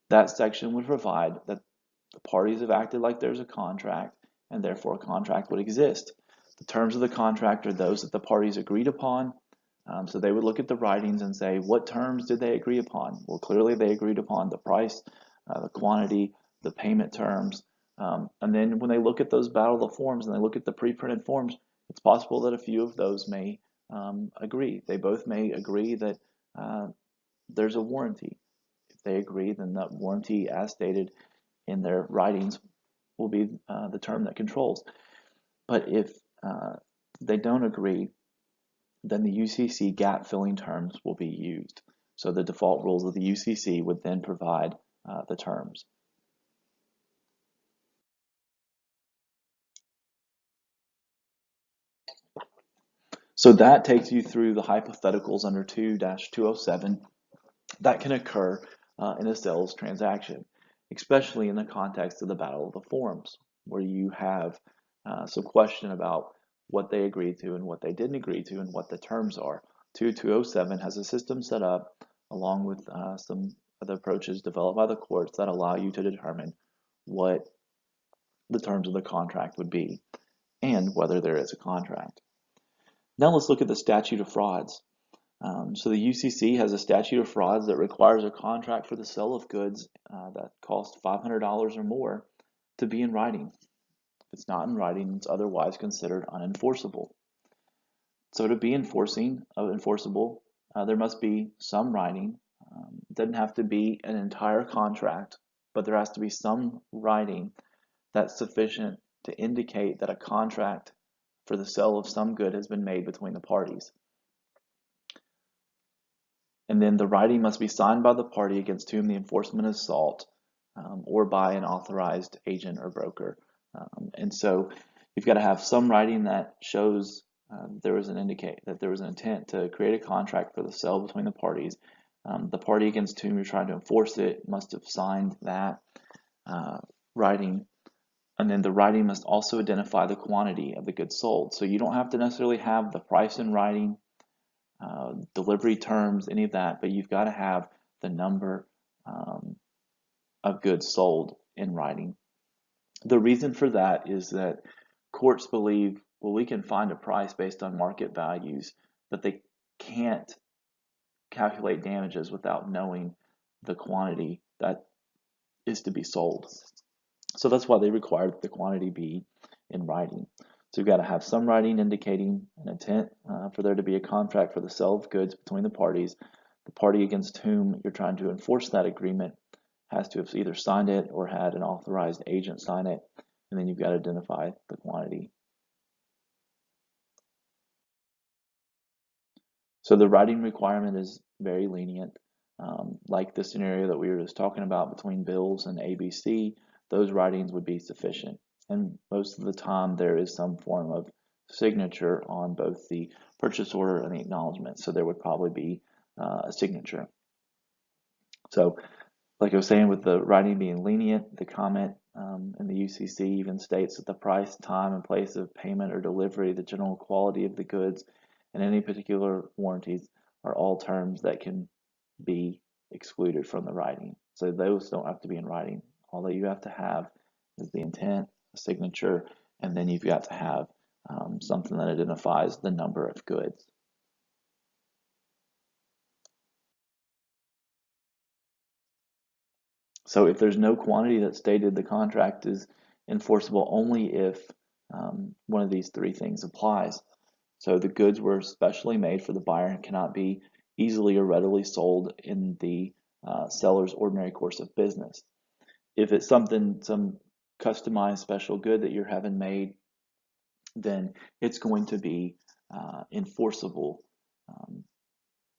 That section would provide that the parties have acted like there's a contract, and therefore a contract would exist. The terms of the contract are those that the parties agreed upon. So they would look at the writings and say, what terms did they agree upon? Well, clearly they agreed upon the price, the quantity, the payment terms. And then when they look at those battle of the forms and they look at the pre-printed forms, it's possible that a few of those may agree. They both may agree that there's a warranty. If they agree, then that warranty, as stated in their writings, will be the term that controls. But if they don't agree, then the UCC gap filling terms will be used. So the default rules of the UCC would then provide the terms. So that takes you through the hypotheticals under 2-207 that can occur in a sales transaction, especially in the context of the Battle of the Forums, where you have some question about what they agreed to and what they didn't agree to and what the terms are. 2-207 has a system set up along with some other approaches developed by the courts that allow you to determine what the terms of the contract would be and whether there is a contract. Now let's look at the statute of frauds. So the UCC has a statute of frauds that requires a contract for the sale of goods that cost $500 or more to be in writing. If it's not in writing, it's otherwise considered unenforceable. So to be enforceable, there must be some writing. It doesn't have to be an entire contract, but there has to be some writing that's sufficient to indicate that a contract for the sale of some good has been made between the parties. And then the writing must be signed by the party against whom the enforcement is sought, or by an authorized agent or broker. And so you've got to have some writing that shows there was an intent to create a contract for the sale between the parties. The party against whom you're trying to enforce it must have signed that writing. And then the writing must also identify the quantity of the goods sold. So you don't have to necessarily have the price in writing, delivery terms, any of that, but you've got to have the number of goods sold in writing. The reason for that is that courts believe, well, we can find a price based on market values, but they can't calculate damages without knowing the quantity that is to be sold. So that's why they require that the quantity be in writing. So you've got to have some writing indicating an intent for there to be a contract for the sale of goods between the parties. The party against whom you're trying to enforce that agreement has to have either signed it or had an authorized agent sign it, and then you've got to identify the quantity. So the writing requirement is very lenient. Like the scenario that we were just talking about between Bills and ABC, those writings would be sufficient. And most of the time there is some form of signature on both the purchase order and the acknowledgement. So there would probably be a signature. So like I was saying, with the writing being lenient, the comment in the UCC even states that the price, time, and place of payment or delivery, the general quality of the goods, and any particular warranties are all terms that can be excluded from the writing. So those don't have to be in writing. All that you have to have is the intent, a signature, and then you've got to have something that identifies the number of goods. So if there's no quantity that's stated, the contract is enforceable only if one of these three things applies. So the goods were specially made for the buyer and cannot be easily or readily sold in the seller's ordinary course of business. If it's some customized special good that you're having made, then it's going to be enforceable,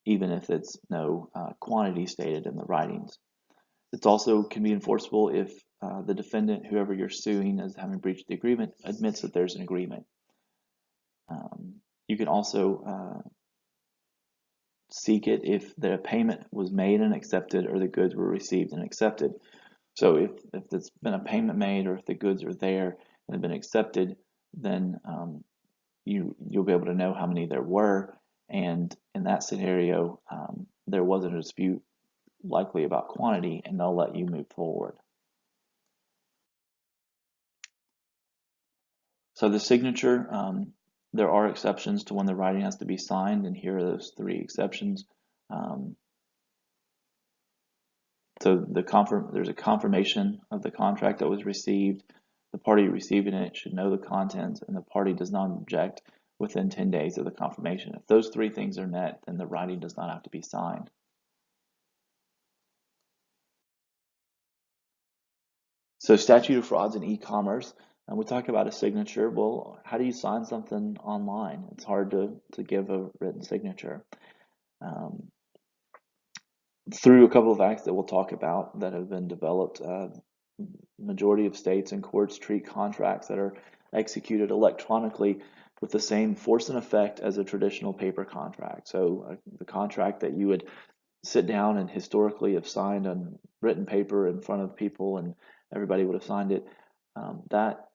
even if it's no quantity stated in the writings. It also can be enforceable if the defendant, whoever you're suing as having breached the agreement, admits that there's an agreement. You can also seek it if the payment was made and accepted or the goods were received and accepted. So if there's been a payment made or if the goods are there and have been accepted, then you'll be able to know how many there were. And in that scenario, there wasn't a dispute likely about quantity, and they'll let you move forward. So the signature, there are exceptions to when the writing has to be signed, and here are those three exceptions. So there's a confirmation of the contract that was received. The party receiving it should know the contents, and the party does not object within 10 days of the confirmation. If those three things are met, then the writing does not have to be signed. So statute of frauds in e-commerce, and we talk about a signature. Well, how do you sign something online? It's hard to give a written signature. Um, Through a couple of acts that we'll talk about that have been developed, majority of states and courts treat contracts that are executed electronically with the same force and effect as a traditional paper contract. So the contract that you would sit down and historically have signed on written paper in front of people and everybody would have signed it, that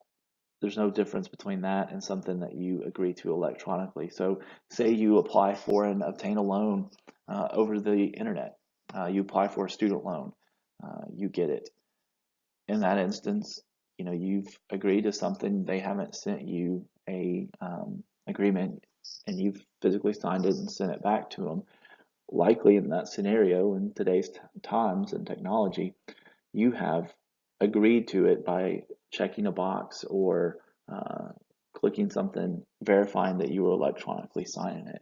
there's no difference between that and something that you agree to electronically. So say you apply for and obtain a loan over the internet. You apply for a student loan, you get it. In that instance, you've agreed to something. They haven't sent you a agreement, and you've physically signed it and sent it back to them. Likely in that scenario, in today's times and technology, you have agreed to it by checking a box or clicking something verifying that you were electronically signing it.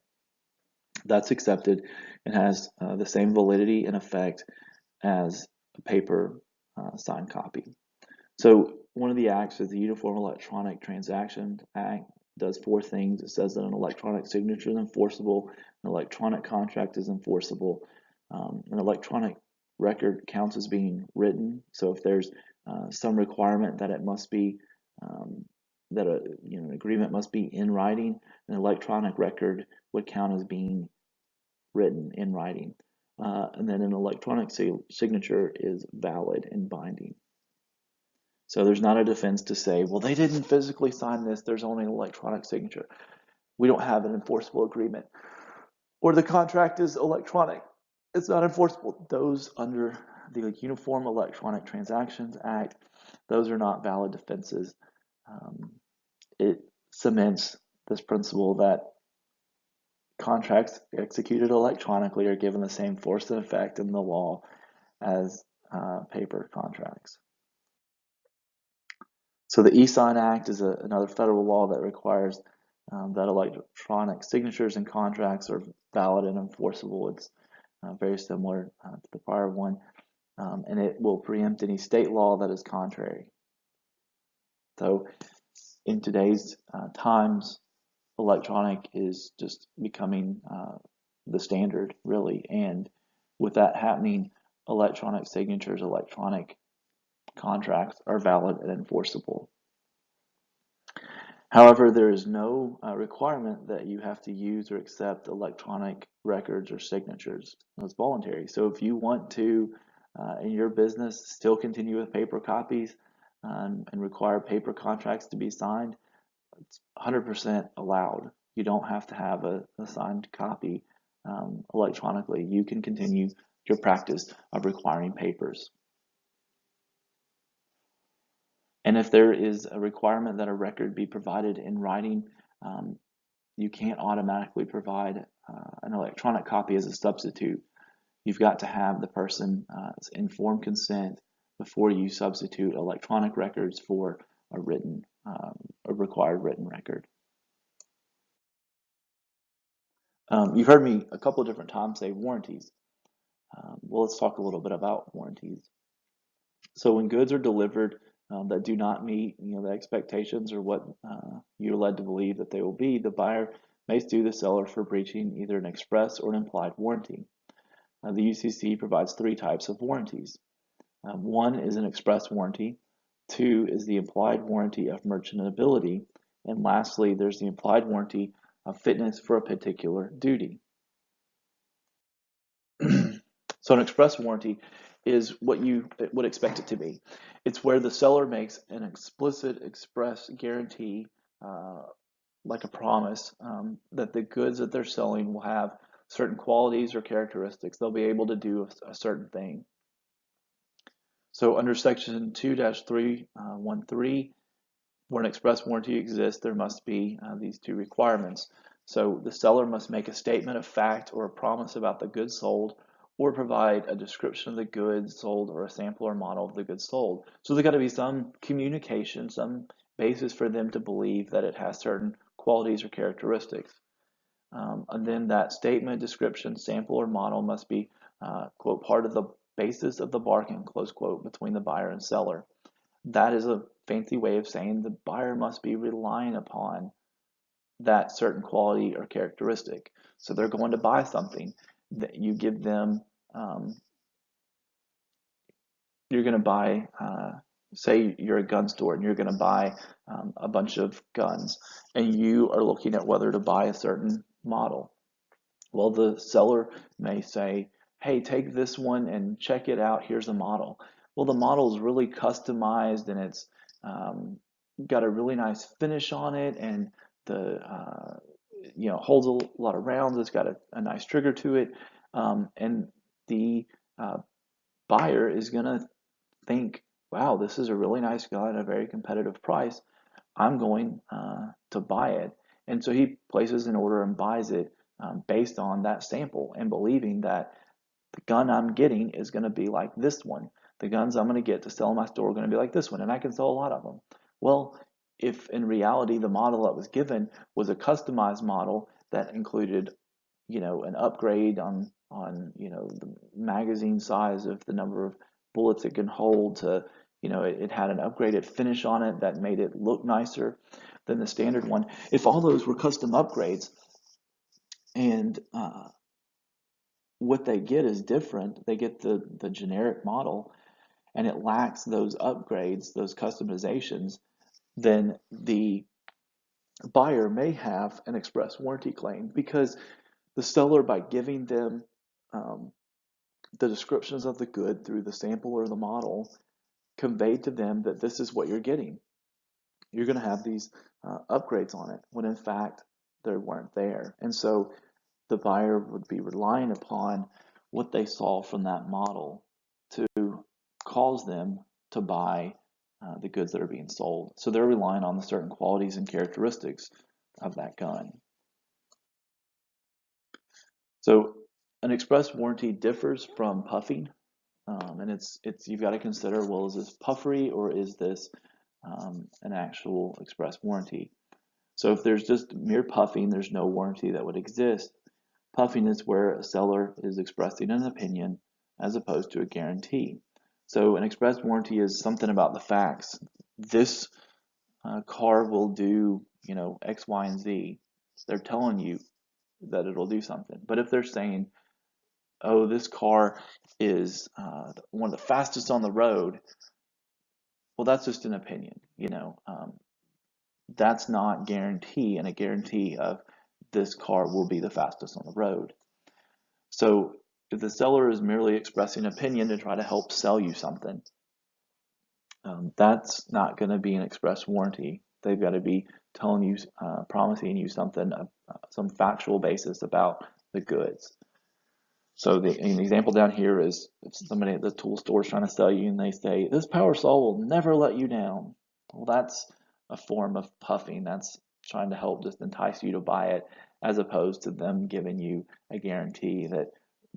That's accepted and has the same validity and effect as a paper signed copy. So one of the acts is the Uniform Electronic Transactions Act. Does four things. It says that an electronic signature is enforceable, an electronic contract is enforceable, an electronic record counts as being written. So if there's some requirement that it must be that an agreement must be in writing, an electronic record would count as being written in writing. And then an electronic signature is valid and binding. So there's not a defense to say, well, they didn't physically sign this, there's only an electronic signature. We don't have an enforceable agreement. Or the contract is electronic. It's not enforceable. Those under the Uniform Electronic Transactions Act, those are not valid defenses. It cements this principle that contracts executed electronically are given the same force and effect in the law as paper contracts. So the e-Sign Act is another federal law that requires that electronic signatures and contracts are valid and enforceable. It's very similar to the prior one, and it will preempt any state law that is contrary. So in today's times, electronic is just becoming the standard, really, and with that happening, electronic signatures, electronic contracts are valid and enforceable. However, there is no requirement that you have to use or accept electronic records or signatures. It's voluntary. So if you want to, in your business, still continue with paper copies and require paper contracts to be signed, it's 100% allowed. You don't have to have a signed copy electronically. You can continue your practice of requiring papers. And if there is a requirement that a record be provided in writing, you can't automatically provide an electronic copy as a substitute. You've got to have the person's informed consent before you substitute electronic records for a required written record. You've heard me a couple of different times say warranties. Well, let's talk a little bit about warranties. So when goods are delivered that do not meet the expectations or what you're led to believe that they will be, the buyer may sue the seller for breaching either an express or an implied warranty. The UCC provides three types of warranties. One is an express warranty. Two is the implied warranty of merchantability. And lastly, there's the implied warranty of fitness for a particular duty. So an express warranty is what you would expect it to be. It's where the seller makes an explicit express guarantee, like a promise, that the goods that they're selling will have certain qualities or characteristics. They'll be able to do a certain thing. So under section 2-313, where an express warranty exists, there must be these two requirements. So the seller must make a statement of fact or a promise about the goods sold, or provide a description of the goods sold or a sample or model of the goods sold. So there's got to be some communication, some basis for them to believe that it has certain qualities or characteristics. And then that statement, description, sample, or model must be, quote, part of the basis of the bargain, close quote, between the buyer and seller. that is a fancy way of saying the buyer must be relying upon that certain quality or characteristic. So they're going to buy something that you give them. You're going to buy, say you're a gun store and you're going to buy a bunch of guns, and you are looking at whether to buy a certain model. Well, the seller may say, hey, take this one and check it out. Here's a model. Well, the model is really customized and it's um, got a really nice finish on it, and the holds a lot of rounds. It's got a nice trigger to it, and the uh, buyer is going to think, wow, this is a really nice gun at a very competitive price. I'm going to buy it. And so he places an order and buys it based on that sample and believing that the gun I'm getting is going to be like this one. The guns I'm going to get to sell in my store are going to be like this one, and I can sell a lot of them. Well, if in reality the model that was given was a customized model that included, an upgrade on the magazine size of the number of bullets it can hold to, it had an upgraded finish on it that made it look nicer than the standard one. If all those were custom upgrades and what they get is different, they get the generic model and it lacks those upgrades, those customizations, then the buyer may have an express warranty claim because the seller, by giving them um, the descriptions of the good through the sample or the model, conveyed to them that this is what you're getting. You're going to have these upgrades on it, when in fact they weren't there. And so the buyer would be relying upon what they saw from that model to cause them to buy the goods that are being sold. So they're relying on the certain qualities and characteristics of that gun. So an express warranty differs from puffing, and it's you've got to consider, well, is this puffery or is this an actual express warranty? So if there's just mere puffing, there's no warranty that would exist. Puffing is where a seller is expressing an opinion as opposed to a guarantee. So an express warranty is something about the facts. This car will do, X, Y, and Z. They're telling you that it'll do something. But if they're saying, oh, this car is one of the fastest on the road, well, that's just an opinion. That's not guarantee, and a guarantee of this car will be the fastest on the road. So if the seller is merely expressing opinion to try to help sell you something, that's not going to be an express warranty. They've got to be telling you, promising you something, some factual basis about the goods. So an example down here is if somebody at the tool store is trying to sell you and they say, this power saw will never let you down. Well, that's a form of puffing. That's trying to help just entice you to buy it, as opposed to them giving you a guarantee that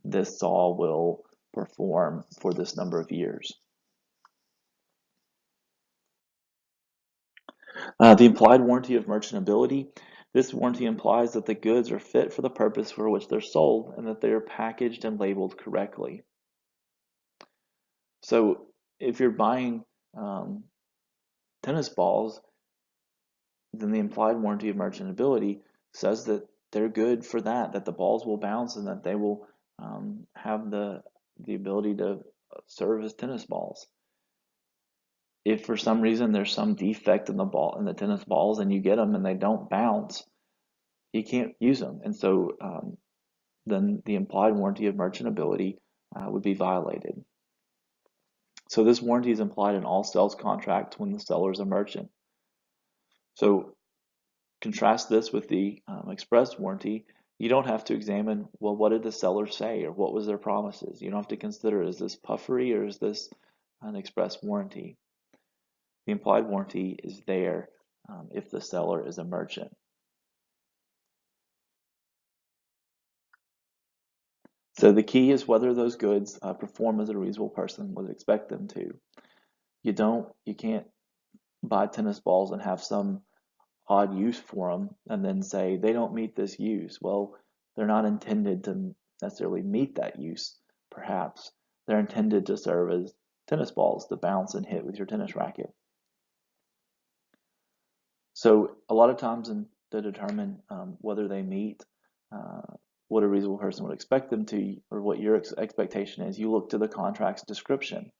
this saw will perform for this number of years. The implied warranty of merchantability. This warranty implies that the goods are fit for the purpose for which they're sold and that they are packaged and labeled correctly. So if you're buying tennis balls, then the implied warranty of merchantability says that they're good for that the balls will bounce and that they will have the ability to serve as tennis balls. If for some reason there's some defect in the tennis balls and you get them and they don't bounce, you can't use them. And so then the implied warranty of merchantability would be violated. So this warranty is implied in all sales contracts when the seller is a merchant. So contrast this with the express warranty. You don't have to examine, well, what did the seller say or what was their promises? You don't have to consider, is this puffery or is this an express warranty? The implied warranty is there if the seller is a merchant. So the key is whether those goods perform as a reasonable person would expect them to. You can't buy tennis balls and have some odd use for them and then say they don't meet this use. Well, they're not intended to necessarily meet that use, perhaps. They're intended to serve as tennis balls to bounce and hit with your tennis racket. So a lot of times to determine whether they meet what a reasonable person would expect them to, or what your expectation is, you look to the contract's description.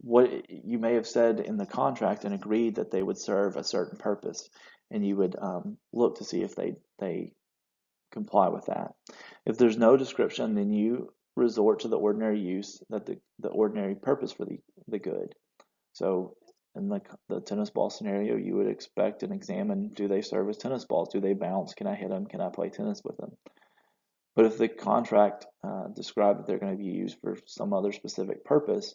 What you may have said in the contract and agreed that they would serve a certain purpose, and you would look to see if they comply with that. If there's no description, then you resort to the ordinary use, that the ordinary purpose for the good. So in the tennis ball scenario, you would expect and examine, do they serve as tennis balls? Do they bounce? Can I hit them? Can I play tennis with them? But if the contract described that they're going to be used for some other specific purpose,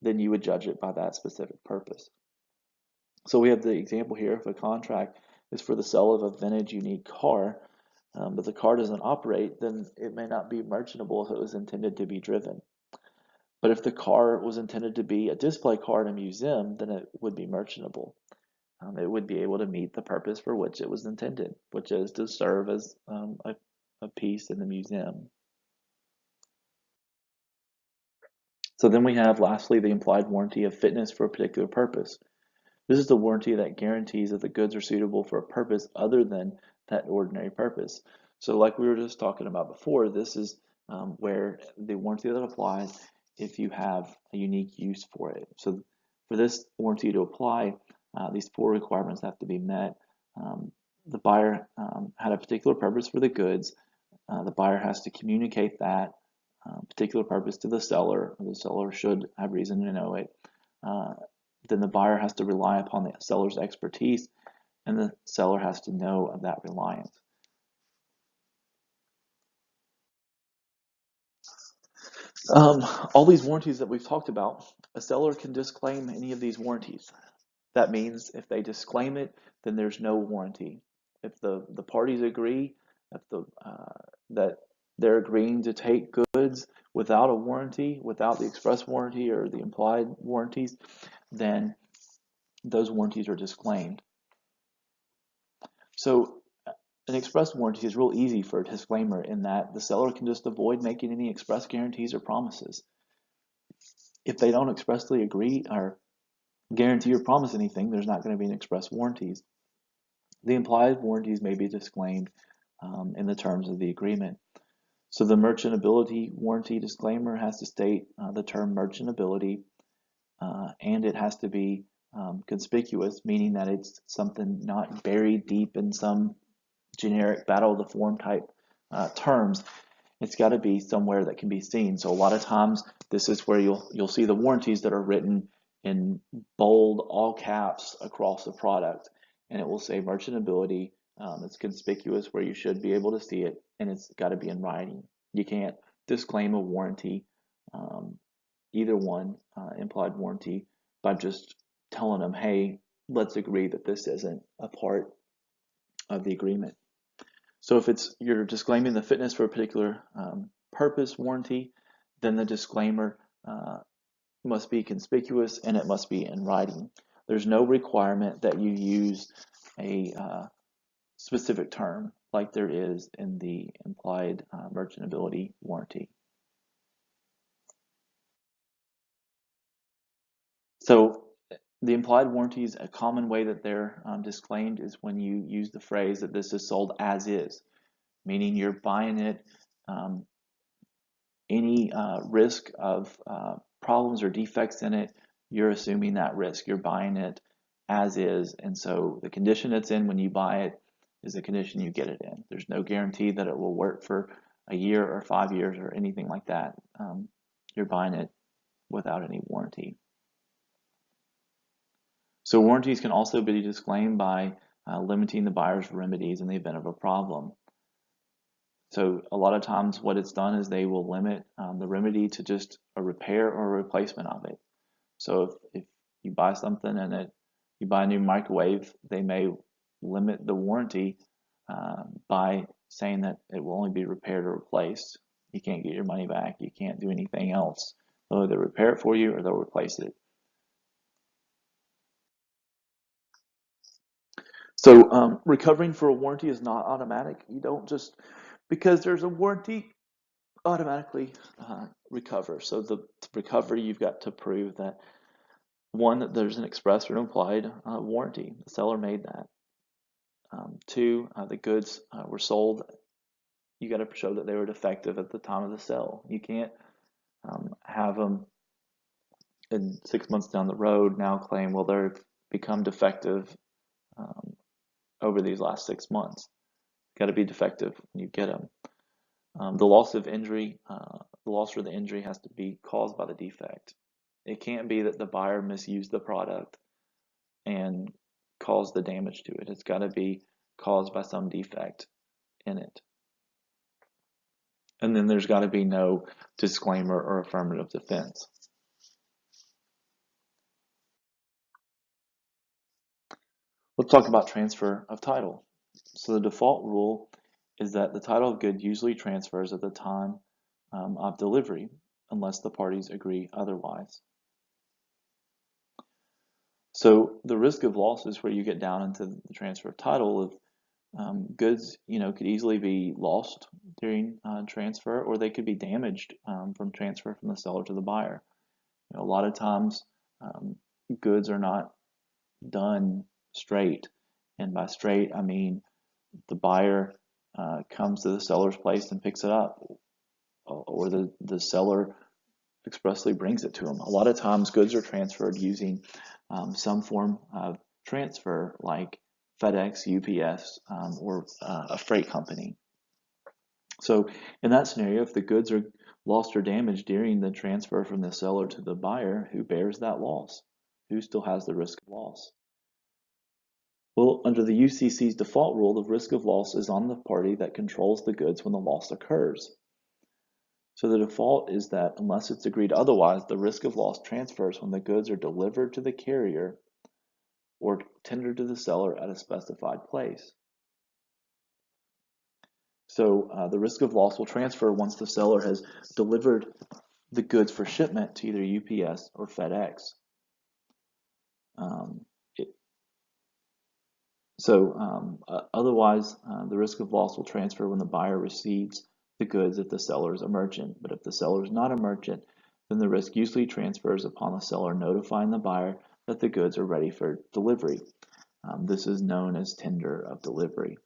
then you would judge it by that specific purpose. So we have the example here. If a contract is for the sale of a vintage unique car, but the car doesn't operate, then it may not be merchantable if it was intended to be driven. But if the car was intended to be a display car in a museum, then it would be merchantable. It would be able to meet the purpose for which it was intended, which is to serve as a piece in the museum. So then we have, lastly, the implied warranty of fitness for a particular purpose. This is the warranty that guarantees that the goods are suitable for a purpose other than that ordinary purpose. So like we were just talking about before, this is where the warranty that applies if you have a unique use for it. So for this warranty to apply, these 4 requirements have to be met. The buyer had a particular purpose for the goods. The buyer has to communicate that particular purpose to the seller. The seller should have reason to know it. Then the buyer has to rely upon the seller's expertise, and the seller has to know of that reliance. All these warranties that we've talked about, a seller can disclaim any of these warranties. That means if they disclaim it, then there's no warranty. If the parties agree that they're agreeing to take goods without a warranty, without the express warranty or the implied warranties, then those warranties are disclaimed. So an express warranty is real easy for a disclaimer in that the seller can just avoid making any express guarantees or promises. If they don't expressly agree or guarantee or promise anything, there's not going to be an express warranties. The implied warranties may be disclaimed in the terms of the agreement. So the merchantability warranty disclaimer has to state the term merchantability, and it has to be conspicuous, meaning that it's something not buried deep in some generic battle of the form type terms. It's got to be somewhere that can be seen. So a lot of times this is where you'll see the warranties that are written in bold, all caps across the product, and it will say merchantability. It's conspicuous where you should be able to see it, and it's got to be in writing. You can't disclaim a warranty, either one, implied warranty, by just telling them, hey, let's agree that this isn't a part of the agreement. So if you're disclaiming the fitness for a particular purpose warranty, then the disclaimer must be conspicuous and it must be in writing. There's no requirement that you use a specific term like there is in the implied merchantability warranty. So the implied warranties, a common way that they're disclaimed is when you use the phrase that this is sold as is, meaning you're buying it, any risk of problems or defects in it, you're assuming that risk. You're buying it as is, and so the condition it's in when you buy it is the condition you get it in. There's no guarantee that it will work for a year or 5 years or anything like that. You're buying it without any warranty. So warranties can also be disclaimed by limiting the buyer's remedies in the event of a problem. So a lot of times what it's done is they will limit the remedy to just a repair or a replacement of it. So if you buy something and you buy a new microwave, they may limit the warranty by saying that it will only be repaired or replaced. You can't get your money back. You can't do anything else. They'll either repair it for you or they'll replace it. So recovering for a warranty is not automatic. You don't just, because there's a warranty, automatically recover. So to recover, you've got to prove that one, that there's an express or implied warranty. The seller made that. Two, the goods were sold. You got to show that they were defective at the time of the sale. You can't have them in 6 months down the road now claim, well, they've become defective um, over these last 6 months. Got to be defective when you get them. The loss of injury, the loss or the injury has to be caused by the defect. It can't be that the buyer misused the product and caused the damage to it. It's got to be caused by some defect in it. And then there's got to be no disclaimer or affirmative defense. Let's talk about transfer of title. So the default rule is that the title of good usually transfers at the time of delivery, unless the parties agree otherwise. So the risk of loss is where you get down into the transfer of title of goods, could easily be lost during transfer, or they could be damaged from transfer from the seller to the buyer. A lot of times, goods are not done straight, and by straight I mean the buyer comes to the seller's place and picks it up, or the seller expressly brings it to them. A lot of times, goods are transferred using some form of transfer, like FedEx, UPS, or a freight company. So in that scenario, if the goods are lost or damaged during the transfer from the seller to the buyer, who bears that loss? Who still has the risk of loss? Well, under the UCC's default rule, the risk of loss is on the party that controls the goods when the loss occurs. So the default is that unless it's agreed otherwise, the risk of loss transfers when the goods are delivered to the carrier or tendered to the seller at a specified place. So the risk of loss will transfer once the seller has delivered the goods for shipment to either UPS or FedEx. Otherwise, the risk of loss will transfer when the buyer receives the goods if the seller is a merchant. But if the seller is not a merchant, then the risk usually transfers upon the seller notifying the buyer that the goods are ready for delivery. This is known as tender of delivery.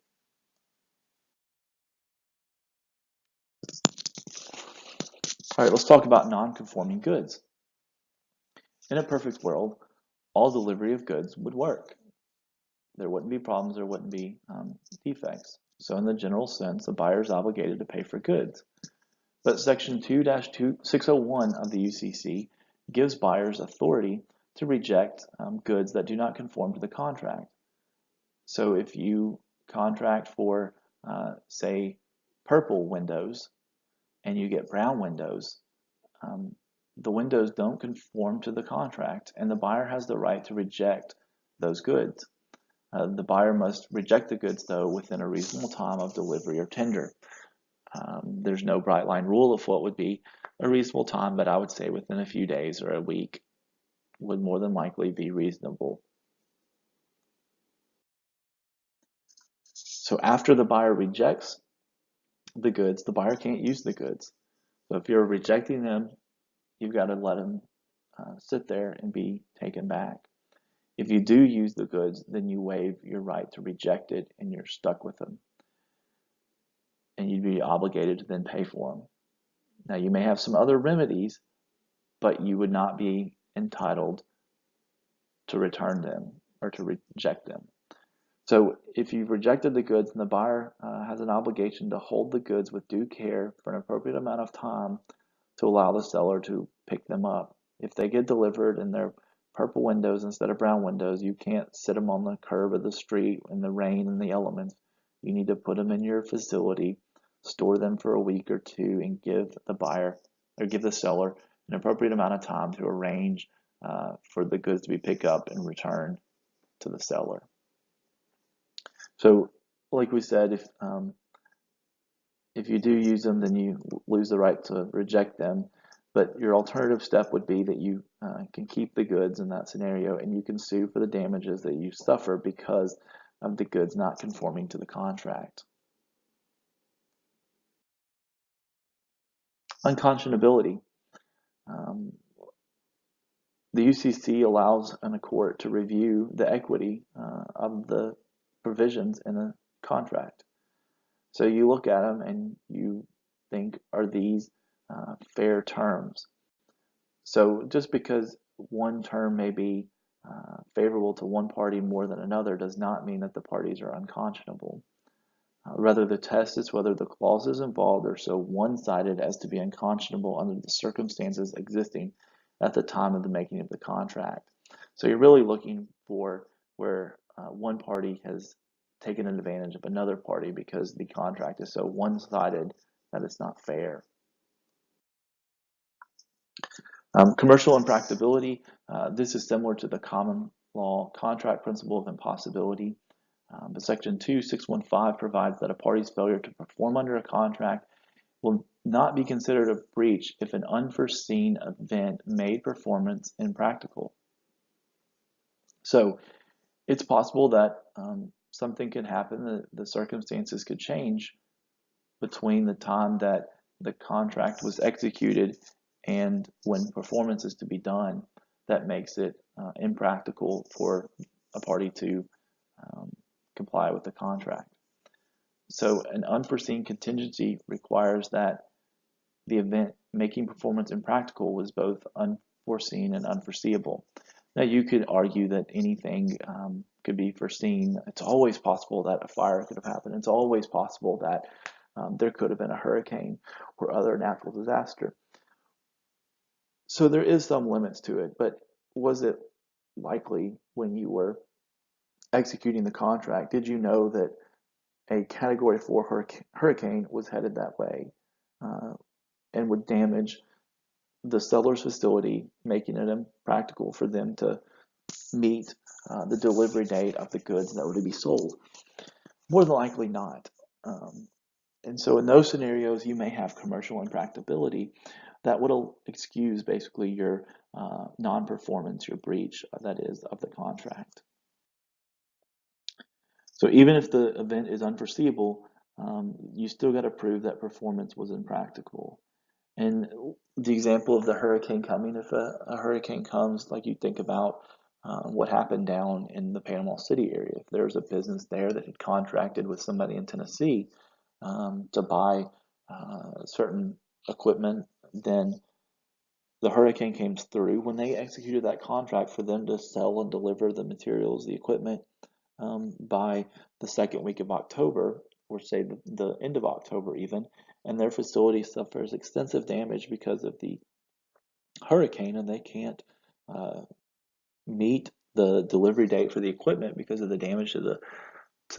All right, let's talk about non-conforming goods. In a perfect world, all delivery of goods would work. There wouldn't be problems, there wouldn't be defects. So in the general sense, the buyer is obligated to pay for goods. But Section 2-601 of the UCC gives buyers authority to reject goods that do not conform to the contract. So if you contract for, say, purple windows and you get brown windows, the windows don't conform to the contract, and the buyer has the right to reject those goods. The buyer must reject the goods, though, within a reasonable time of delivery or tender. There's no bright line rule of what would be a reasonable time, but I would say within a few days or a week would more than likely be reasonable. So after the buyer rejects the goods, the buyer can't use the goods. So if you're rejecting them, you've got to let them sit there and be taken back. If you do use the goods, then you waive your right to reject it and you're stuck with them. And you'd be obligated to then pay for them. Now, you may have some other remedies, but you would not be entitled to return them or to reject them. So if you've rejected the goods, then the buyer has an obligation to hold the goods with due care for an appropriate amount of time to allow the seller to pick them up. If they get delivered and they're purple windows instead of brown windows, you can't sit them on the curb of the street in the rain and the elements. You need to put them in your facility, store them for a week or two, and give the buyer or give the seller an appropriate amount of time to arrange for the goods to be picked up and returned to the seller. So, like we said, if you do use them, then you lose the right to reject them. But your alternative step would be that you can keep the goods in that scenario, and you can sue for the damages that you suffer because of the goods not conforming to the contract. Unconscionability. Um, the UCC allows a court to review the equity of the provisions in a contract. So you look at them and you think, are these fair terms? So just because one term may be favorable to one party more than another does not mean that the parties are unconscionable. Rather, the test is whether the clauses involved are so one-sided as to be unconscionable under the circumstances existing at the time of the making of the contract. So you're really looking for where one party has taken advantage of another party because the contract is so one-sided that it's not fair. Commercial impracticability. This is similar to the common law contract principle of impossibility. But Section 2615 provides that a party's failure to perform under a contract will not be considered a breach if an unforeseen event made performance impractical. So it's possible that something could happen, the circumstances could change between the time that the contract was executed and when performance is to be done that makes it impractical for a party to comply with the contract. So an unforeseen contingency requires that the event making performance impractical was both unforeseen and unforeseeable. Now you could argue that anything could be foreseen. It's always possible that a fire could have happened. It's always possible that there could have been a hurricane or other natural disaster. So there is some limits to it, but was it likely when you were executing the contract? Did you know that a Category 4 hurricane was headed that way and would damage the seller's facility, making it impractical for them to meet the delivery date of the goods that were to be sold? More than likely not. And so in those scenarios, you may have commercial impracticability that would excuse basically your non-performance, your breach, that is, of the contract. So even if the event is unforeseeable, you still got to prove that performance was impractical. And the example of the hurricane coming, if a hurricane comes, like you think about what happened down in the Panama City area. If there was a business there that had contracted with somebody in Tennessee to buy certain equipment, then the hurricane came through. When they executed that contract for them to sell and deliver the materials, the equipment, by the second week of October, or say the end of October even, and their facility suffers extensive damage because of the hurricane, and they can't meet the delivery date for the equipment because of the damage to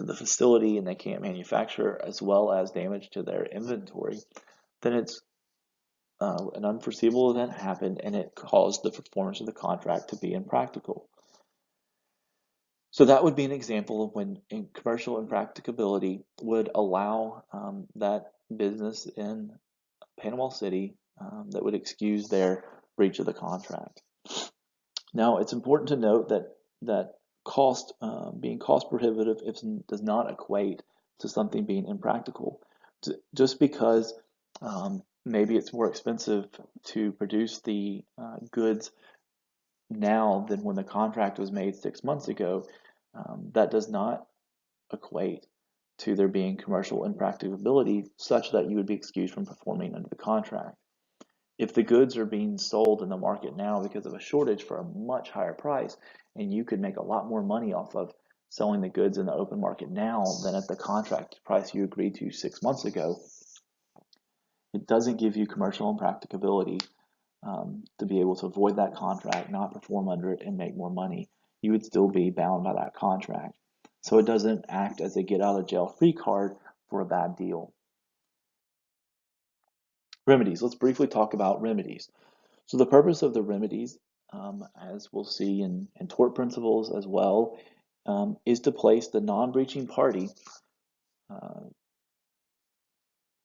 the facility, and they can't manufacture, as well as damage to their inventory, then it's an unforeseeable event happened and it caused the performance of the contract to be impractical. So that would be an example of when commercial impracticability would allow that business in Panama City that would excuse their breach of the contract. Now, it's important to note that cost being cost prohibitive does not equate to something being impractical. Just because maybe it's more expensive to produce the goods now than when the contract was made 6 months ago, that does not equate to there being commercial impracticability such that you would be excused from performing under the contract. If the goods are being sold in the market now because of a shortage for a much higher price, and you could make a lot more money off of selling the goods in the open market now than at the contract price you agreed to 6 months ago, it doesn't give you commercial impracticability to be able to avoid that contract, not perform under it, and make more money. You would still be bound by that contract. So it doesn't act as a get out of jail free card for a bad deal. Remedies. Let's briefly talk about remedies. So the purpose of the remedies, as we'll see in tort principles as well, is to place the non-breaching party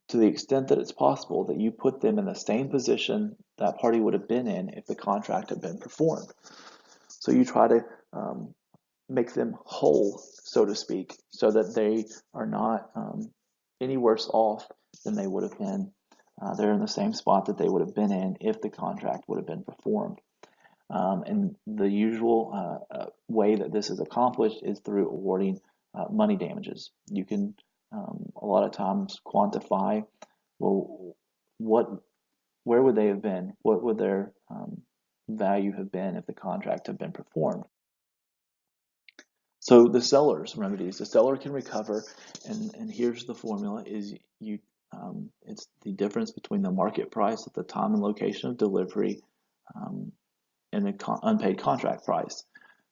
to the extent that it's possible that you put them in the same position that party would have been in if the contract had been performed. So you try to make them whole, so to speak, so that they are not any worse off than they would have been they're in the same spot that they would have been in if the contract would have been performed. And the usual way that this is accomplished is through awarding money damages. You can a lot of times quantify, well, where would they have been? What would their value have been if the contract had been performed? So the seller's remedies, the seller can recover, and here's the formula: is it's the difference between the market price at the time and location of delivery um, and the unpaid contract price.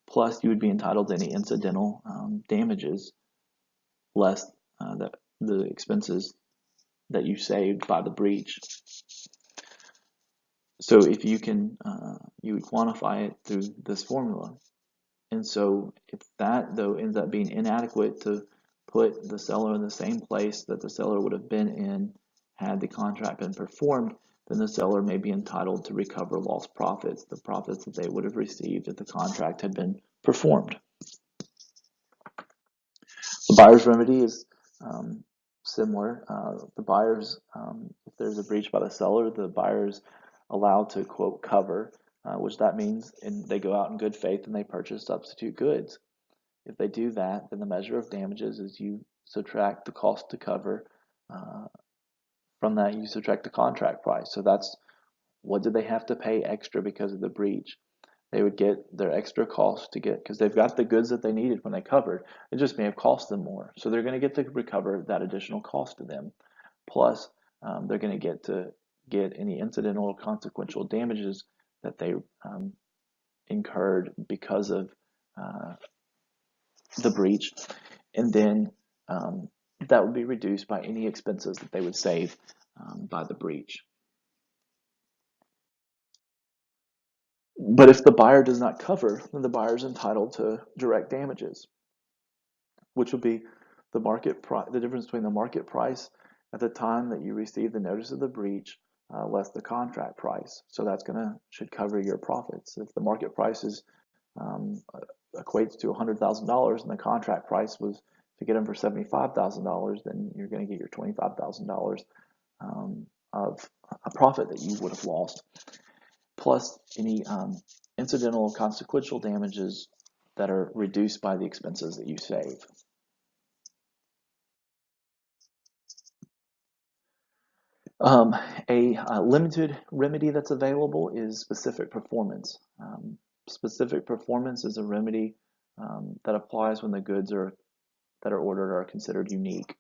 Plus, you would be entitled to any incidental damages less the expenses that you saved by the breach. So if you can, you would quantify it through this formula. And so if that, though, ends up being inadequate to put the seller in the same place that the seller would have been in had the contract been performed, then the seller may be entitled to recover lost profits, the profits that they would have received if the contract had been performed. The buyer's remedy is similar. The buyer's, if there's a breach by the seller, the buyer's allowed to, quote, cover, which that means they go out in good faith and they purchase substitute goods. If they do that, then the measure of damages is you subtract the cost to cover. From that, you subtract the contract price. So that's what did they have to pay extra because of the breach? They would get their extra cost to get, because they've got the goods that they needed when they covered. It just may have cost them more. So they're going to get to recover that additional cost to them. Plus, they're going to get any incidental or consequential damages that they incurred because of the breach. And then that would be reduced by any expenses that they would save by the breach. But if the buyer does not cover, then the buyer is entitled to direct damages, which would be the difference between the market price at the time that you receive the notice of the breach less the contract price. So that's should cover your profits. If the market price is equates to $100,000 and the contract price was to get them for $75,000, then you're going to get your $25,000 of a profit that you would have lost, plus any incidental consequential damages that are reduced by the expenses that you save. A limited remedy that's available is specific performance. Specific performance is a remedy that applies when the goods that are ordered are considered unique.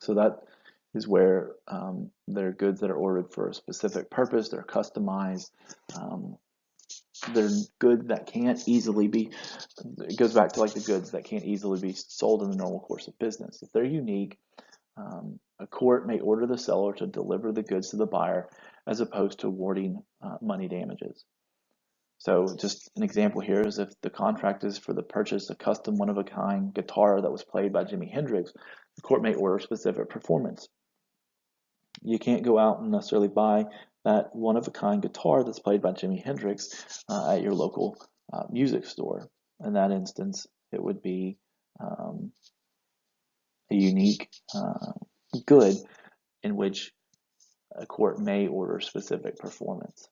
So that is where they're goods that are ordered for a specific purpose, they're customized, they're goods that can't easily be, it goes back to like the goods that can't easily be sold in the normal course of business. If they're unique, a court may order the seller to deliver the goods to the buyer as opposed to awarding money damages. So just an example here is if the contract is for the purchase of custom one-of-a-kind guitar that was played by Jimi Hendrix, the court may order specific performance. You can't go out and necessarily buy that one-of-a-kind guitar that's played by Jimi Hendrix at your local music store. In that instance, it would be a unique good in which a court may order specific performance.